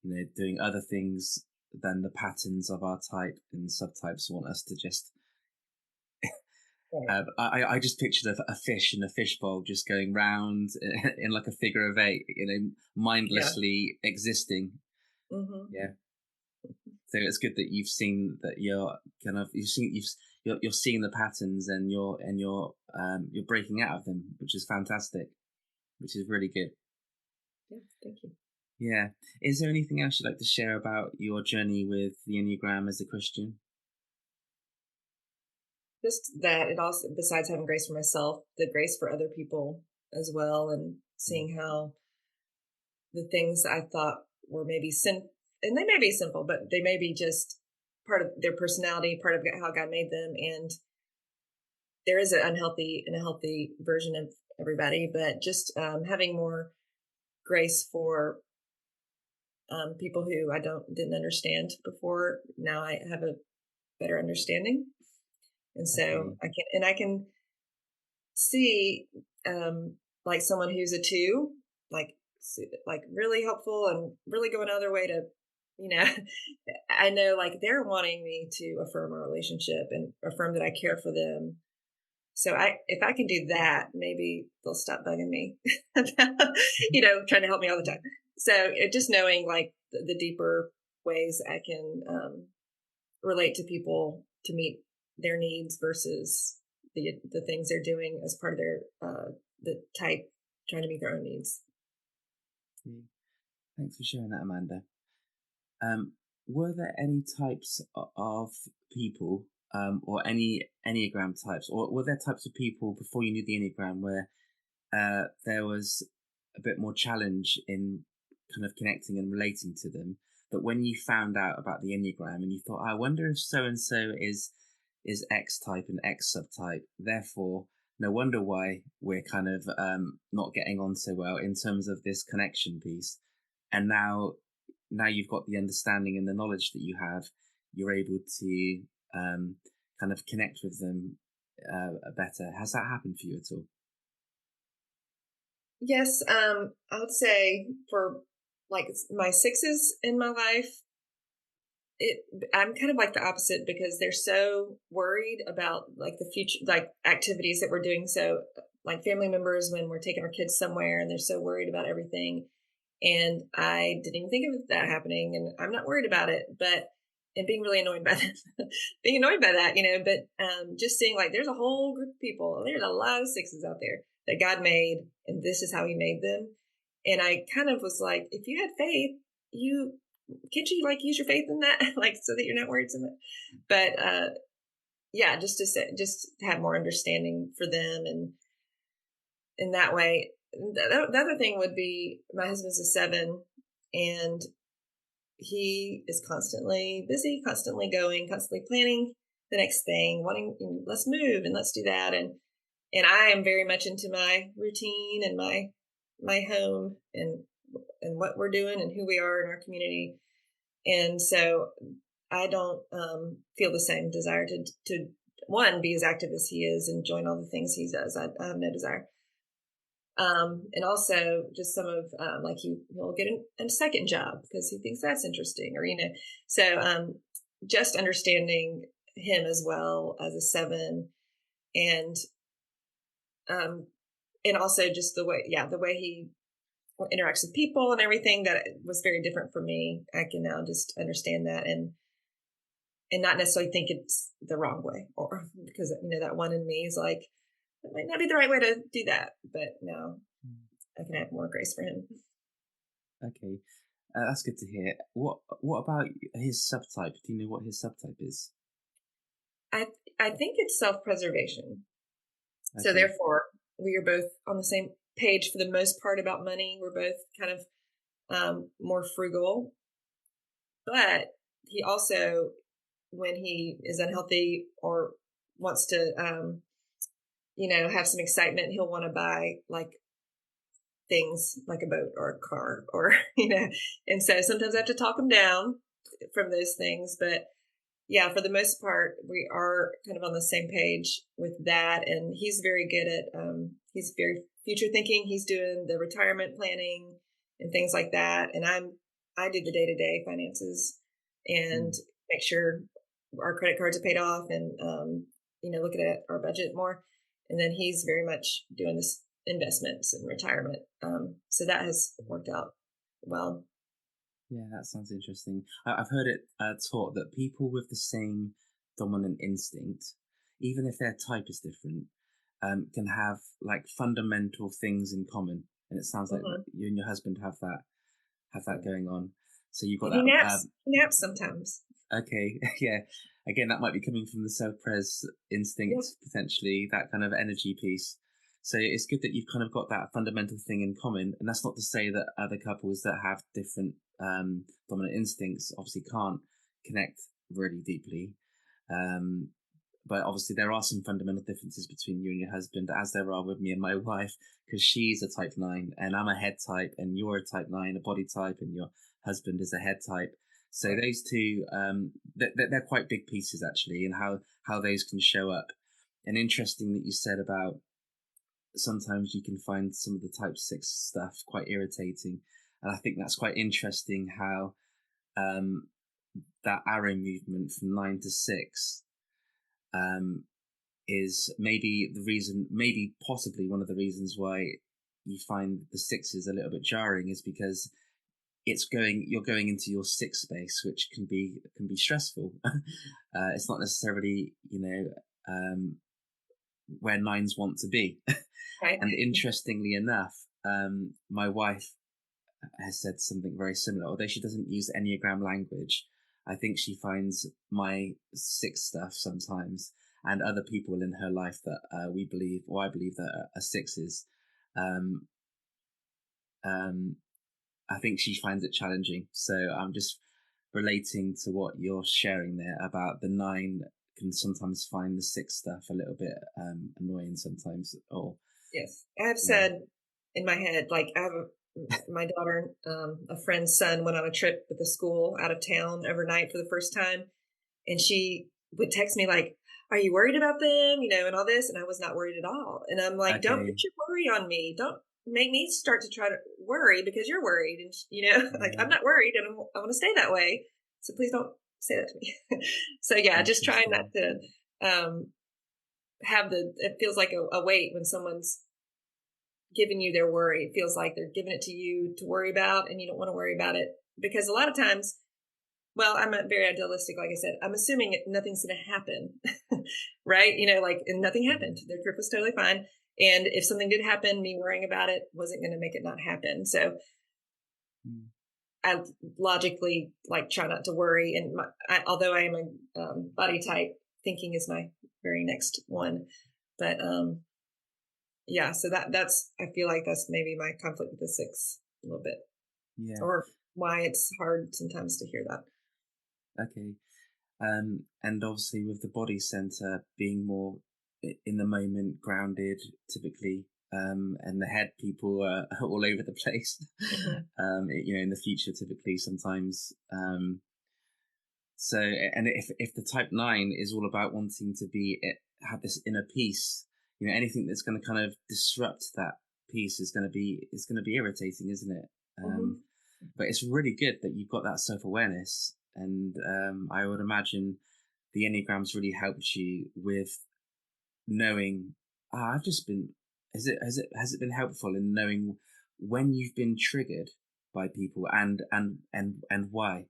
or doing other things than the patterns of our type and subtypes want us to just. Right. I just pictured a fish in a fishbowl just going round in like a figure of eight, Yeah. mindlessly existing. Hmm. Yeah. So it's good that you've seen that you're kind of you're seeing the patterns, and you're breaking out of them, which is fantastic, which is really good. Yeah. Thank you. Yeah. Is there anything else you'd like to share about your journey with the Enneagram as a Christian? Just that it also, besides having grace for myself, the grace for other people as well, and Mm. seeing how the things I thought were maybe and they may be simple, but they may be just part of their personality, part of how God made them. And there is an unhealthy and a healthy version of everybody, but just having more grace for people who didn't understand before. Now I have a better understanding. And so Okay. I can see like someone who's a two, like like really helpful and really going out of their way to, you know, I know like they're wanting me to affirm our relationship and affirm that I care for them. So if I can do that, maybe they'll stop bugging me, about, trying to help me all the time. So just knowing like the deeper ways I can relate to people to meet their needs versus the things they're doing as part of their the type trying to meet their own needs. Yeah. Thanks for sharing that, Amanda. Um, were there any types of people, or any Enneagram types, or were there types of people before you knew the Enneagram where there was a bit more challenge in kind of connecting and relating to them? But when you found out about the Enneagram and you thought, I wonder if so and so is X type and X subtype, therefore no wonder why we're kind of not getting on so well in terms of this connection piece. And now you've got the understanding and the knowledge that you have, you're able to kind of connect with them better. Has that happened for you at all? Yes, I would say for like my sixes in my life, it I'm kind of like the opposite because they're so worried about like the future, like activities that we're doing. So like family members when we're taking our kids somewhere and they're so worried about everything. And I didn't even think of that happening, and I'm not worried about it, but and being really annoyed by that, being annoyed by that, but just seeing like there's a whole group of people, there's a lot of sixes out there that God made, and this is how He made them. And I kind of was like, if you had faith, you can't you like use your faith in that, like so that you're not worried so much. But yeah, just to say, just to have more understanding for them, and in that way. The other thing would be my husband's a seven, and he is constantly busy, constantly going, constantly planning the next thing, wanting let's move and let's do that, and I am very much into my routine and my home and what we're doing and who we are in our community, and so I don't feel the same desire to one be as active as he is and join all the things he does. I have no desire. And also just some of like he'll get a second job because he thinks that's interesting, or so just understanding him as well as a seven, and um, and also just the way he interacts with people and everything that was very different for me. I can now just understand that and not necessarily think it's the wrong way, or because that one in me is like that might not be the right way to do that, but now I can have more grace for him. Okay, that's good to hear. What about his subtype? Do you know what his subtype is? I I think it's self-preservation. So Okay. therefore, we are both on the same page for the most part about money. We're both kind of more frugal, but he also, when he is unhealthy or wants to, have some excitement, he'll want to buy like things like a boat or a car or, and so sometimes I have to talk them down from those things. But yeah, for the most part, we are kind of on the same page with that. And he's very good at, he's very future thinking. He's doing the retirement planning and things like that. And I do the day-to-day finances and Mm. make sure our credit cards are paid off and, looking at our budget more. And then he's very much doing this investments and retirement. So that has worked out well. Yeah, that sounds interesting. I've heard it taught that people with the same dominant instinct, even if their type is different, can have like fundamental things in common. And it sounds like Hmm. you and your husband have that going on. So you've got And he that. naps. He naps sometimes. Okay, yeah. Again, that might be coming from the self-pres instinct, Yep. potentially, that kind of energy piece. So it's good that you've kind of got that fundamental thing in common. And that's not to say that other couples that have different dominant instincts obviously can't connect really deeply. Um, but obviously there are some fundamental differences between you and your husband, as there are with me and my wife, because she's a type 9 and I'm a head type, and you're a type 9, a body type, and your husband is a head type. So Right. those two, they're quite big pieces actually, and how those can show up. And interesting that you said about sometimes you can find some of the type 6 stuff quite irritating. And I think that's quite interesting how um, that arrow movement from 9 to 6 um, is maybe the reason, maybe possibly one of the reasons why you find the sixes a little bit jarring, is because you're going into your sixth space, which can be stressful. It's not necessarily where nines want to be. Right. And interestingly enough, my wife has said something very similar. Although she doesn't use Enneagram language, I think she finds my six stuff sometimes, and other people in her life that we believe, or I believe, that are sixes. Um, um, I think she finds it challenging. So I'm just relating to what you're sharing there about the nine can sometimes find the six stuff a little bit annoying sometimes. Or Yes. I've yeah, said in my head, like I have my daughter, a friend's son went on a trip with the school out of town overnight for the first time. And she would text me like, "Are you worried about them?" And all this. And I was not worried at all. And I'm like, "Don't okay, put your worry on me. Don't make me start to try to worry because you're worried." And like I'm yeah, not worried, and I want to stay that way. So please don't say that to me. So yeah, just trying not interesting. to um, have it feels like a weight when someone's giving you their worry. It feels like they're giving it to you to worry about, and you don't want to worry about it because a lot of times, well, I'm a very idealistic, like I said. I'm assuming nothing's going to happen, right? And nothing happened. Mm, Their trip was totally fine. And if something did happen, me worrying about it wasn't going to make it not happen. So mm. I logically try not to worry. And although I am a body type, thinking is my very next one. But yeah, so that's I feel like that's maybe my conflict with the six a little bit, Yeah, or why it's hard sometimes to hear that. okay. And obviously with the body center being more in the moment, grounded, typically, and the head people are all over the place. Hmm. In the future, typically, sometimes. So, and if the type 9 is all about wanting to have this inner peace, anything that's going to kind of disrupt that peace is going to be irritating, isn't it? Hmm. But it's really good that you've got that self awareness, and I would imagine the Enneagram's really helped you with knowing. I've just been. Has it been helpful in knowing when you've been triggered by people, and why,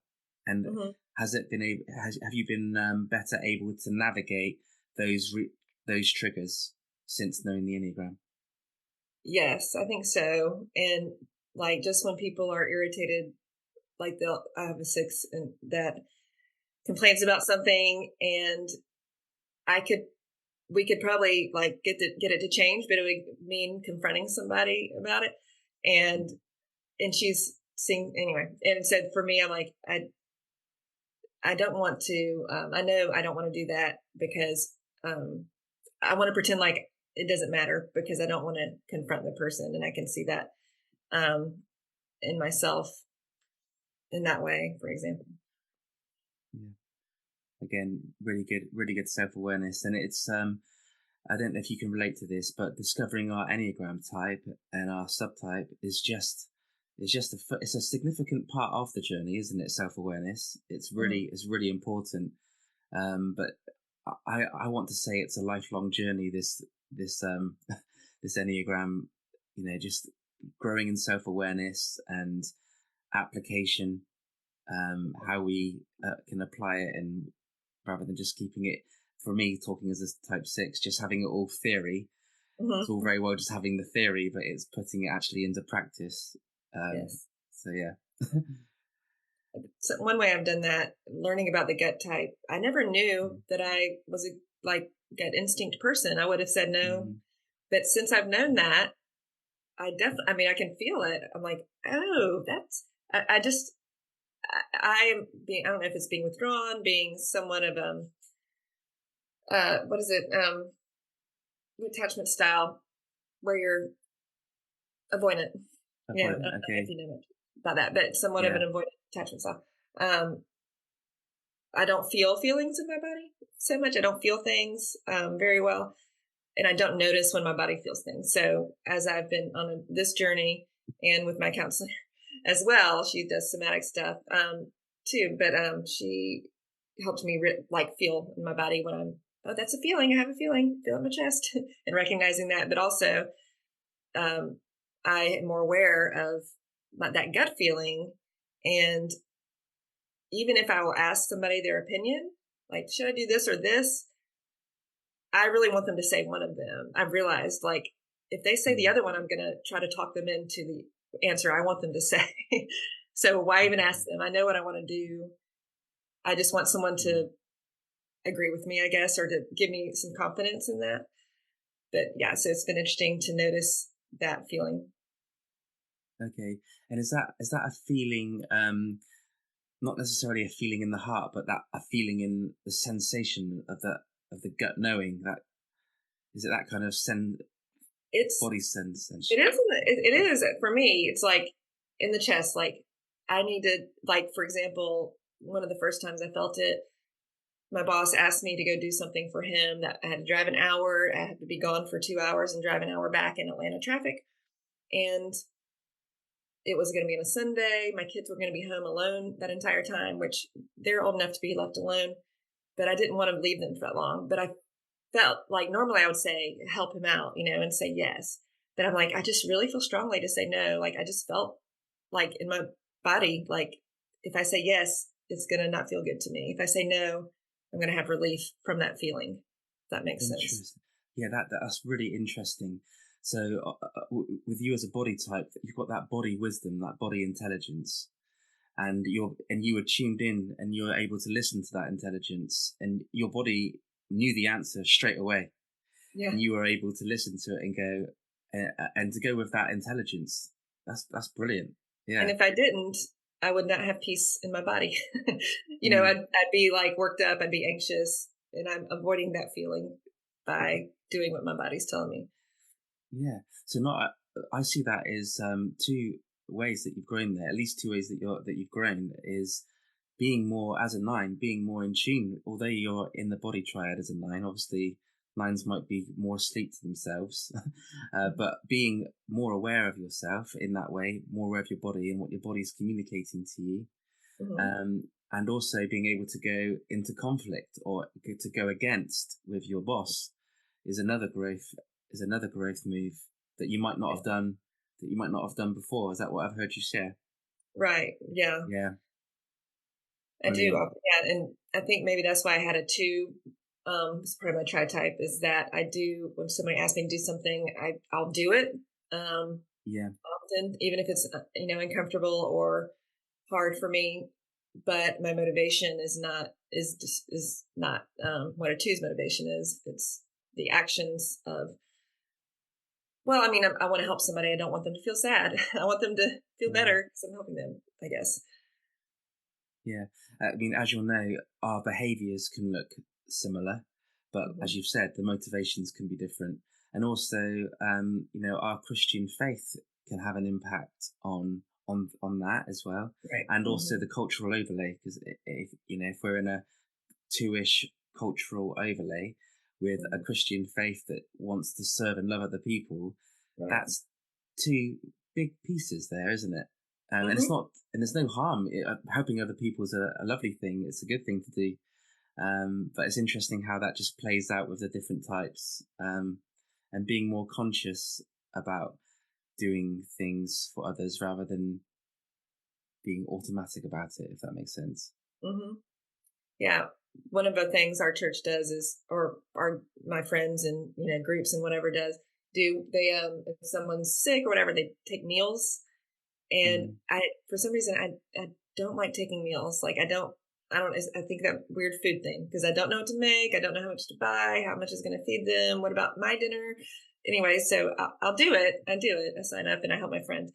and Hmm. has it been able? Have you been better able to navigate those triggers since knowing the Enneagram? Yes, I think so. And just when people are irritated, I have a six and that complains about something, and I could we could probably get it to change, but it would mean confronting somebody about it. And she's seeing anyway. And so for me, I'm like, I don't want to. I know I don't want to do that because um, I want to pretend like it doesn't matter because I don't want to confront the person, and I can see that. um, in myself in that way, for example. Yeah. Again, really good self-awareness. And it's, I don't know if you can relate to this, but discovering our Enneagram type and our subtype it's a significant part of the journey, isn't it? Self-awareness. Mhm. It's really important. But I want to say it's a lifelong journey. This this Enneagram, just growing in self-awareness and application, how we can apply it, and rather than just keeping it, for me, talking as a type 6, just having it all theory. It's all Mhm. very well just having the theory, but it's putting it actually into practice. Um, Yes. so yeah. So one way I've done that, learning about the gut type, I never knew Mm, that I was a like gut instinct person. I would have said no, mm, but since I've known that, I mean, I can feel it. I'm like, oh, that's. I just, I am being. I don't know if it's being withdrawn, being somewhat of what is it, attachment style, where you're avoidant. Yeah, I don't avoidant. know if Okay. you know much about that, but somewhat of Yeah. an avoidant attachment style. Um, I don't feel feelings in my body so much. I don't feel things very well, and I don't notice when my body feels things. So as I've been on this journey, and with my counselor as well, she does somatic stuff too, but she helps me like feel in my body when I'm, oh, that's a feeling. I have a feeling, feel it in my chest, and recognizing that. But also, um, I am more aware of that gut feeling, and even if I will ask somebody their opinion, like, should I do this or this? I really want them to say one of them. I've realized, like, if they say the Mm, other one, I'm going to try to talk them into the answer I want them to say. So why even okay. ask them? I know what I want to do. I just want someone Mm, to agree with me, I guess, or to give me some confidence in that. But yeah, so it's been interesting to notice that feeling. okay. And is that a feeling? Not necessarily a feeling in the heart, but that a feeling in the sensation of the gut knowing that, is it that kind of It's body sense and it is it yeah. is for me. It's like in the chest. Like I need to, like, for example, one of the first times I felt it, my boss asked me to go do something for him that I had to drive an hour. I had to be gone for 2 hours and drive an hour back in Atlanta traffic. And it was going to be on a Sunday. My kids were going to be home alone that entire time, which they're old enough to be left alone. But I didn't want to leave them for that long. But I felt like normally I would say, help him out, and say yes. But I'm like, I just really feel strongly to say no. Like I just felt like in my body, like if I say yes, it's going to not feel good to me. If I say no, I'm going to have relief from that feeling. If that makes sense. Interesting. Yeah, that's really interesting. So, with you as a body type, you've got that body wisdom, that body intelligence, and you were tuned in, and you were able to listen to that intelligence, and your body knew the answer straight away, Yeah. and you were able to listen to it and go, and to go with that intelligence. That's brilliant. And Yeah. if I didn't, I would not have peace in my body. Mm, I'd be like worked up, I'd be anxious, and I'm avoiding that feeling by doing what my body's telling me. yeah. So not I see that as two ways that you've grown there. At least two ways that you've grown is being more as a nine, being more in tune. Although you're in the body triad as a nine, obviously nines might be more asleep to themselves, but being more aware of yourself in that way, more aware of your body and what your body's communicating to you, Mm-hmm. and also being able to go into conflict or to go against with your boss is another growth move that you might not have done before. Is that what I've heard you share? Right. Yeah, Yeah, I do. brilliant. Yeah, and I think maybe that's why I had a two. It's part of my tri type is that I do when somebody asks me to do something, I'll do it. Yeah, Often, even if it's uncomfortable or hard for me, but my motivation is not what a two's motivation is. It's the actions of, well, I mean, I want to help somebody. I don't want them to feel sad. I want them to feel yeah, better because I'm helping them, I guess. yeah. I mean, as you'll know, our behaviours can look similar, but Hmm. as you've said, the motivations can be different. And also, our Christian faith can have an impact on that as well, Right. and also Hmm. the cultural overlay. Because if we're in a two-ish cultural overlay with a Hmm. Christian faith that wants to serve and love other people, Right. that's two big pieces there, isn't it? And it's Hmm. not, and there's no harm. Helping other people is a lovely thing. It's a good thing to do. But it's interesting how that just plays out with the different types, and being more conscious about doing things for others rather than being automatic about it, if that makes sense. Hmm. Yeah. One of the things our church does is, or our my friends and groups and whatever do they if someone's sick or whatever, they take meals. And Mm. I, for some reason, I don't like taking meals. Like I think that weird food thing because I don't know what to make. I don't know how much to buy, how much is going to feed them. What about my dinner? Anyway, so I'll do it. I do it. I sign up and I help my friend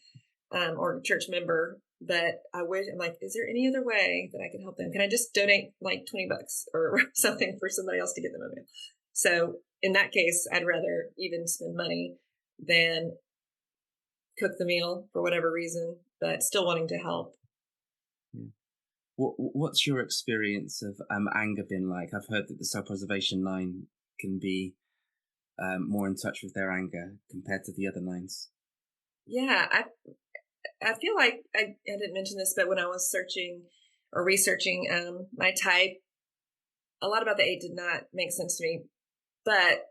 or church member. But I'm like, is there any other way that I can help them? Can I just donate like $20 or something for somebody else to get them a meal? So in that case, I'd rather even spend money than cook the meal for whatever reason, but still wanting to help. Yeah. What's your experience of anger been like? I've heard that the self-preservation line can be more in touch with their anger compared to the other lines. Yeah, I feel like I didn't mention this, but when I was searching or researching my type, a lot about the eight did not make sense to me. But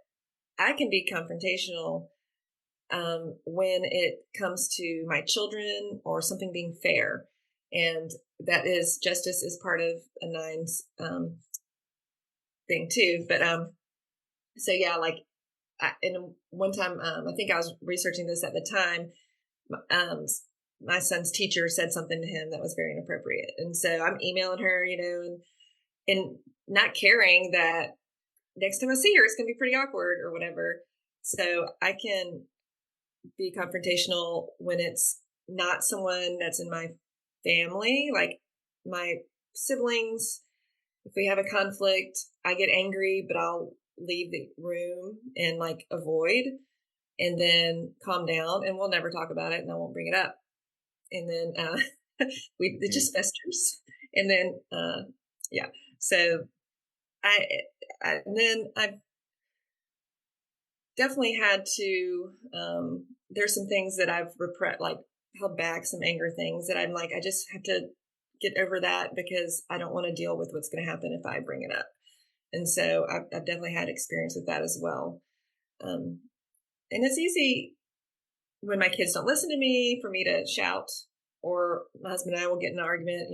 I can be confrontational when it comes to my children or something being fair, and that is justice is part of a nine's thing too. But so yeah, like and one time, I think I was researching this at the time. Um, my son's teacher said something to him that was very inappropriate, and so I'm emailing her, and not caring that next time I see her, it's going to be pretty awkward or whatever. So I can be confrontational when it's not someone that's in my family, like my siblings. If we have a conflict, I get angry, but I'll leave the room and like avoid and then calm down and we'll never talk about it and I won't bring it up. And then it Okay. just festers. And then yeah. So I, and then I've definitely had to there's some things that I've repressed, like held back, some anger things that I'm like, I just have to get over that because I don't want to deal with what's going to happen if I bring it up. And so I've definitely had experience with that as well. Um, and it's easy when my kids don't listen to me for me to shout, or my husband and I will get in an argument,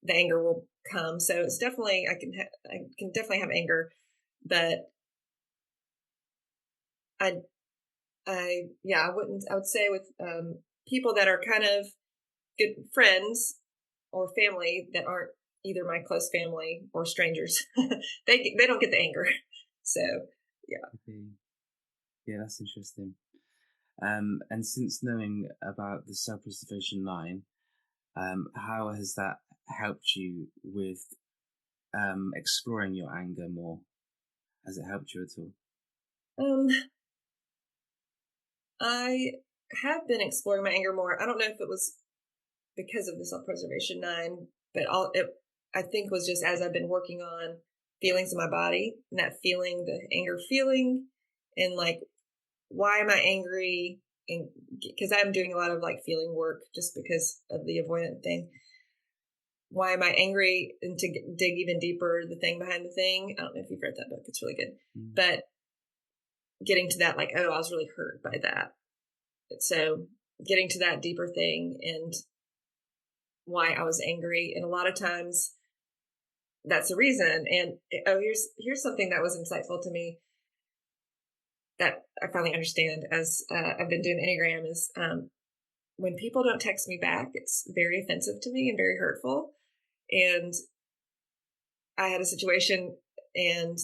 the anger will come. So it's definitely, I can definitely have anger, but I, yeah, I would say with, people that are kind of good friends or family that aren't either my close family or strangers, they don't get the anger. So yeah. Okay. Yeah, that's interesting. And since knowing about the self-preservation line, how has that helped you with exploring your anger more? Has it helped you at all? Um, I have been exploring my anger more. I don't know if it was because of the self-preservation nine, but I think was just as I've been working on feelings in my body and that feeling, the anger feeling, and like, why am I angry? And because I'm doing a lot of like feeling work just because of the avoidant thing. Why am I angry? And to dig even deeper, the thing behind the thing. I don't know if you've read that book; it's really good. Mm. But getting to that, like, oh, I was really hurt by that. So getting to that deeper thing and why I was angry, and a lot of times that's the reason. And oh, here's something that was insightful to me that I finally understand as I've been doing Enneagram is when people don't text me back, it's very offensive to me and very hurtful. And I had a situation and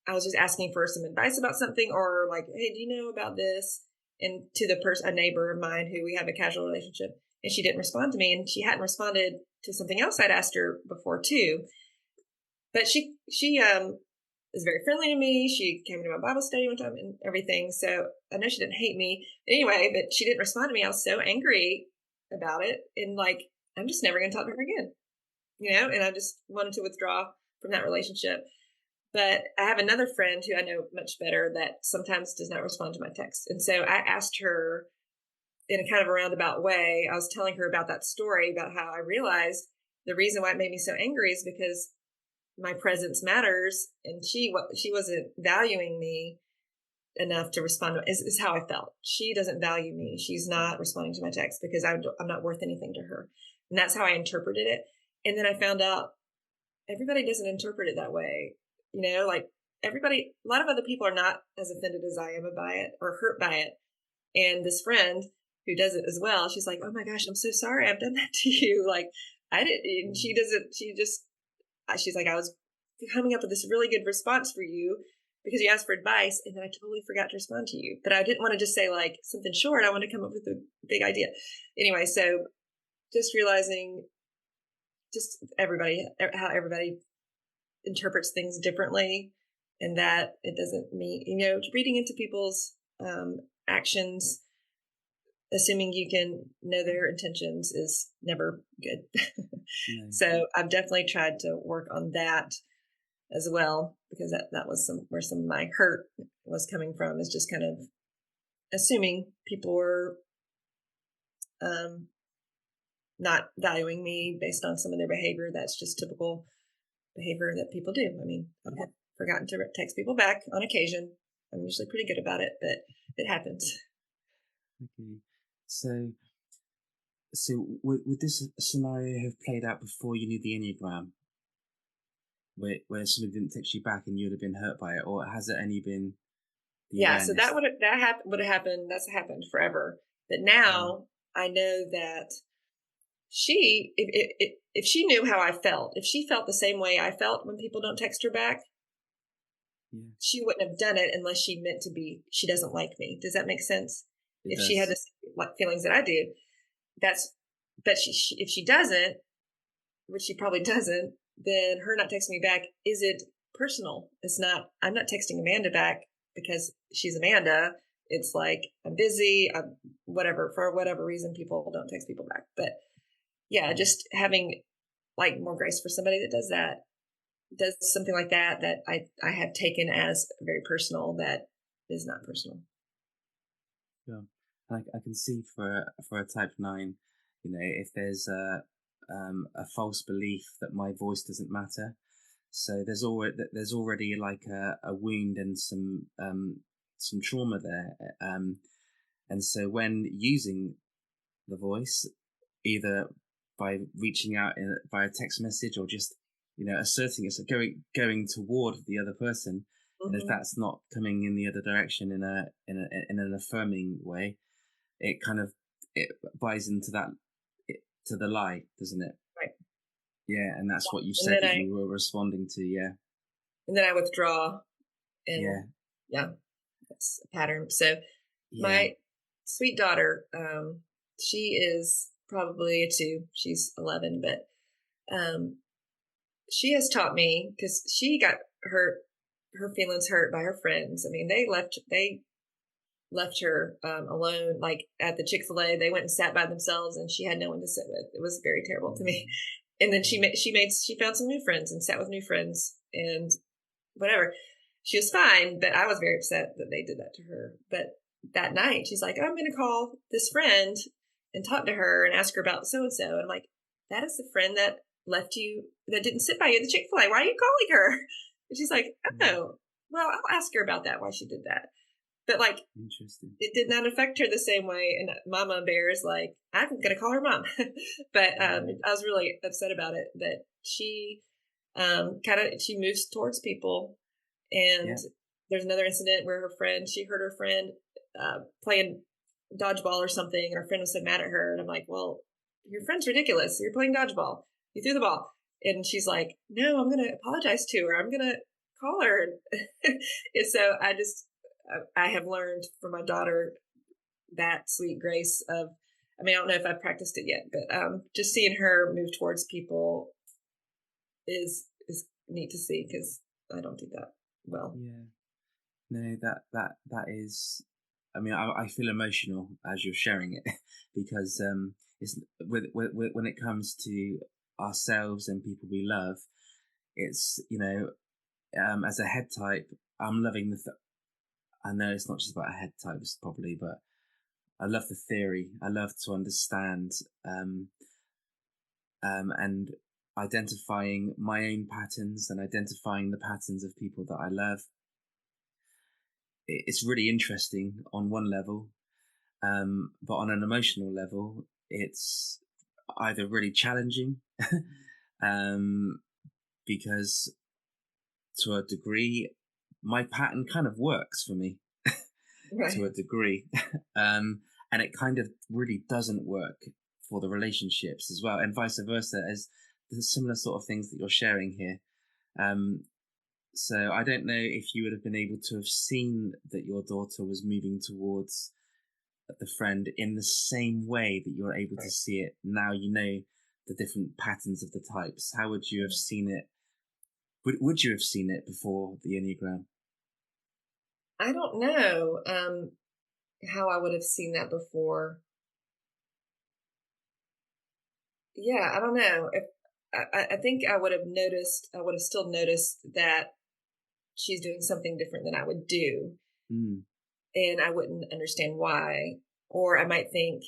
I was just asking for some advice about something or like, hey, do you know about this? And to the person, a neighbor of mine who we have a casual relationship, and she didn't respond to me, and she hadn't responded to something else I'd asked her before too. But she was very friendly to me. She came to my Bible study one time and everything. So I know she didn't hate me anyway, but she didn't respond to me. I was so angry about it. And like, I'm just never going to talk to her again, and I just wanted to withdraw from that relationship. But I have another friend who I know much better that sometimes does not respond to my texts. And so I asked her in a kind of a roundabout way. I was telling her about that story about how I realized the reason why it made me so angry is because my presence matters, and she wasn't valuing me enough to respond to is how I felt. She doesn't value me. She's not responding to my text because I'm not worth anything to her. And that's how I interpreted it. And then I found out everybody doesn't interpret it that way. Like everybody, a lot of other people are not as offended as I am by it or hurt by it. And this friend who does it as well, she's like, oh my gosh, I'm so sorry I've done that to you. Like I didn't, she's like, I was coming up with this really good response for you because you asked for advice, and then I totally forgot to respond to you. But I didn't want to just say like something short. I wanted to come up with a big idea. Anyway, so just realizing just how everybody interprets things differently, and that it doesn't mean, reading into people's actions, assuming you can know their intentions is never good. No. So I've definitely tried to work on that as well, because that was where some of my hurt was coming from, is just kind of assuming people were not valuing me based on some of their behavior. That's just typical behavior that people do. I mean, I've forgotten to text people back on occasion. I'm usually pretty good about it, but it happens. Okay. So would this scenario have played out before you knew the Enneagram, where somebody didn't text you back and you'd have been hurt by it, or has it only been the Yeah, so awareness? that would have happened. That's happened forever. But now I know that if she knew how I felt, if she felt the same way I felt when people don't text her back, Yeah, she wouldn't have done it unless she meant to be. She doesn't like me. Does that make sense? it If she had does. the same feelings that I do, that's. But if she doesn't, which she probably doesn't, then her not texting me back isn't personal. It's not. I'm not texting Amanda back because she's Amanda. It's like I'm busy. I'm whatever, for whatever reason people don't text people back. But yeah, just having like more grace for somebody that does something like that I have taken as very personal, that is not personal. Sure. I can see for a type 9, if there's a false belief that my voice doesn't matter. So there's already like a wound and some trauma there. And so when using the voice, either by reaching out via text message or just asserting it, so going toward the other person, and if Mm-hmm. that's not coming in the other direction in an affirming way, it buys into to the lie, doesn't it? Right. Yeah, and that's what you And said then that I you were responding to. Yeah, withdraw, and yeah, yeah, that's a pattern. So yeah. my sweet daughter, she is probably a 2. She's 11, but she has taught me, because she got her feelings hurt by her friends. I mean, they left her alone, like at the Chick-fil-A. They went and sat by themselves, and she had no one to sit with. It was very terrible to me. And then she found some new friends and sat with new friends and whatever. She was fine, but I was very upset that they did that to her. But that night, she's like, I'm going to call this friend and talk to her and ask her about so and so. And I'm like, that is the friend that left you, that didn't sit by you at the Chick-fil-A. Why are you calling her? And she's like, Mm, oh, well, I'll ask her about that, why she did that. But like, interesting. it did not affect her the same way. And Mama Bear is like, I'm going to call her mom. But Yeah, I was really upset about it, that she she moves towards people. And yeah. there's another incident where she heard her friend playing dodgeball or something, and her friend was so mad at her. And I'm like, well, your friend's ridiculous. You're playing dodgeball. You threw the ball. And she's like, no, I'm going to apologize to her. I'm going to call her. And so I have learned from my daughter that sweet grace of, I mean, I don't know if I've practiced it yet, but just seeing her move towards people is neat to see, because I don't do that well. Yeah. No, that is. I mean, I feel emotional as you're sharing it because it's when it comes to ourselves and people we love, it's as a head type, I'm loving I know it's not just about head types probably, but I love the theory. I love to understand um, and identifying my own patterns and identifying the patterns of people that I love. It's really interesting on one level, but on an emotional level, it's either really challenging um, because to a degree, my pattern kind of works for me to a Right. degree. And it kind of really doesn't work for the relationships as well, and vice versa, as the similar sort of things that you're sharing here. Um, so I don't know if you would have been able to have seen that your daughter was moving towards the friend in the same way that you're able to Right. see it now. You know the different patterns of the types. How would you have Mm. seen it? Would you have seen it before the Enneagram? I don't know how I would have seen that before. Yeah, I don't know. If I think I would have noticed, I would have still noticed that she's doing something different than I would do, Mm, and I wouldn't understand why. Or I might think,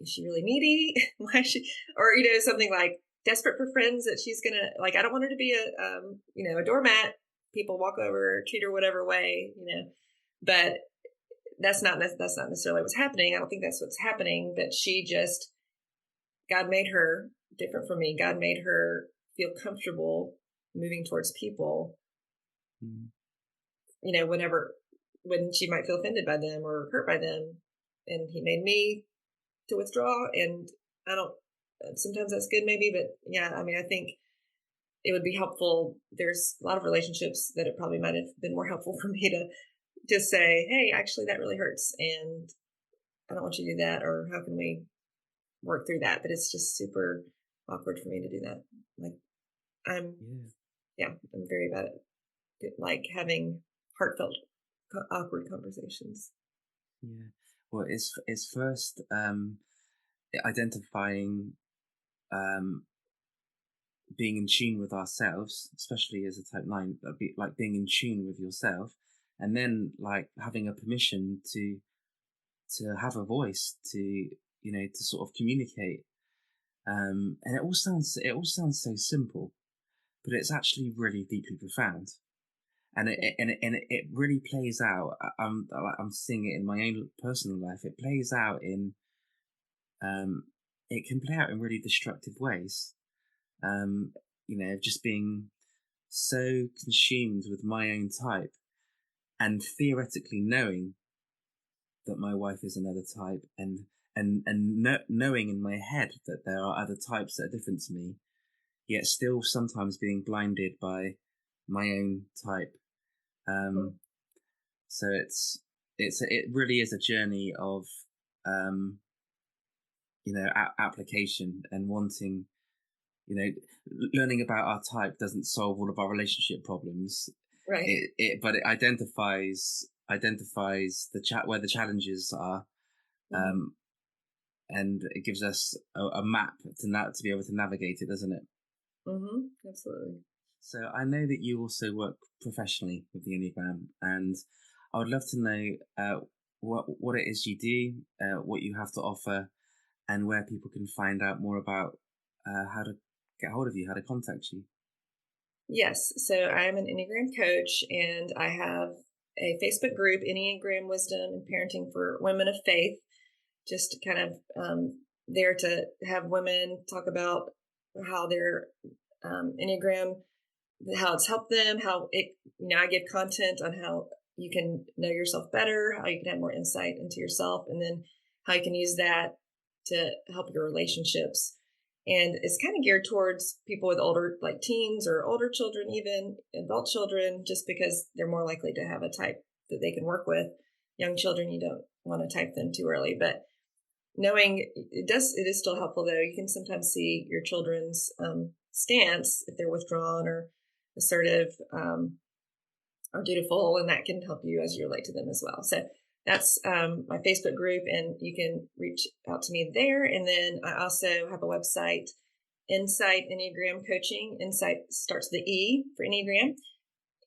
is she really needy? Why is she, or something like desperate for friends that she's gonna like. I don't want her to be a doormat. People walk over, treat her whatever way. But that's not necessarily what's happening. I don't think that's what's happening. But she just God made her different from me. God made her feel comfortable moving towards people. mm, Whenever when she might feel offended by them or hurt by them, and He made me to withdraw. And I don't. Sometimes that's good, maybe, but yeah. I mean, I think it would be helpful. There's a lot of relationships that it probably might have been more helpful for me to just say, "Hey, actually, that really hurts, and I don't want you to do that," or "How can we work through that?" But it's just super awkward for me to do that. Like I'm, yeah, yeah, I'm very bad at like having heartfelt, awkward conversations. yeah. Well, it's first identifying um, being in tune with ourselves, especially as a type 9, like being in tune with yourself, and then like having a permission to have a voice, to sort of communicate. And it all sounds so simple, but it's actually really deeply profound. And Yeah. it really plays out. I'm seeing it in my own personal life. It plays out in um, it can play out in really destructive ways. Um, just being so consumed with my own type and theoretically knowing that my wife is another type, and knowing in my head that there are other types that are different to me, yet still sometimes being blinded by my own type. Mhm. um so it really is a journey of um application and wanting, learning about our type doesn't solve all of our relationship problems. Right. But it identifies the chat where the challenges are, Hmm. um, and it gives us a map to be able to navigate it, doesn't it? Hmm. Absolutely. So I know that you also work professionally with the Enneagram, and I would love to know what it is you do, what you have to offer, and where people can find out more about how to get hold of you, how to contact you. Yes. So I'm an Enneagram coach, and I have a Facebook group, Enneagram Wisdom and Parenting for Women of Faith, just kind of there to have women talk about how their Enneagram, how it's helped them, how I give content on how you can know yourself better, how you can have more insight into yourself, and then how you can use that to help your relationships. And it's kind of geared towards people with older, like teens or older children, even adult children, just because they're more likely to have a type that they can work with. Young children, you don't want to type them too early, but knowing it is still helpful, though. You can sometimes see your children's stance if they're withdrawn or assertive, are dutiful, and that can help you as you relate to them as well. So that's my Facebook group, and you can reach out to me there. And then I also have a website, Insight Enneagram Coaching. Insight starts with the E for Enneagram,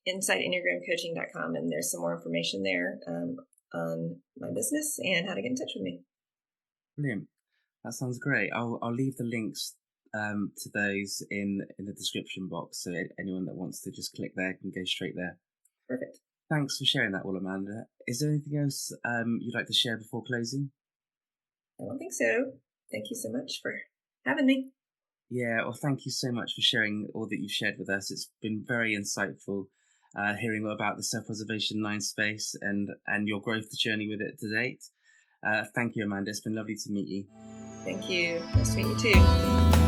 InsightEnneagramCoaching.com, and there's some more information there on my business and how to get in touch with me. Brilliant. That sounds great. I'll leave the links to those in the description box, so anyone that wants to just click there can go straight there. Perfect. Thanks for sharing that all, Amanda. Is there anything else you'd like to share before closing? I don't think so. Thank you so much for having me. Yeah, well, thank you so much for sharing all that you've shared with us. It's been very insightful hearing about the self-preservation 9 space and your growth journey with it to date. Thank you, Amanda. It's been lovely to meet you. Thank you. Nice to meet you too.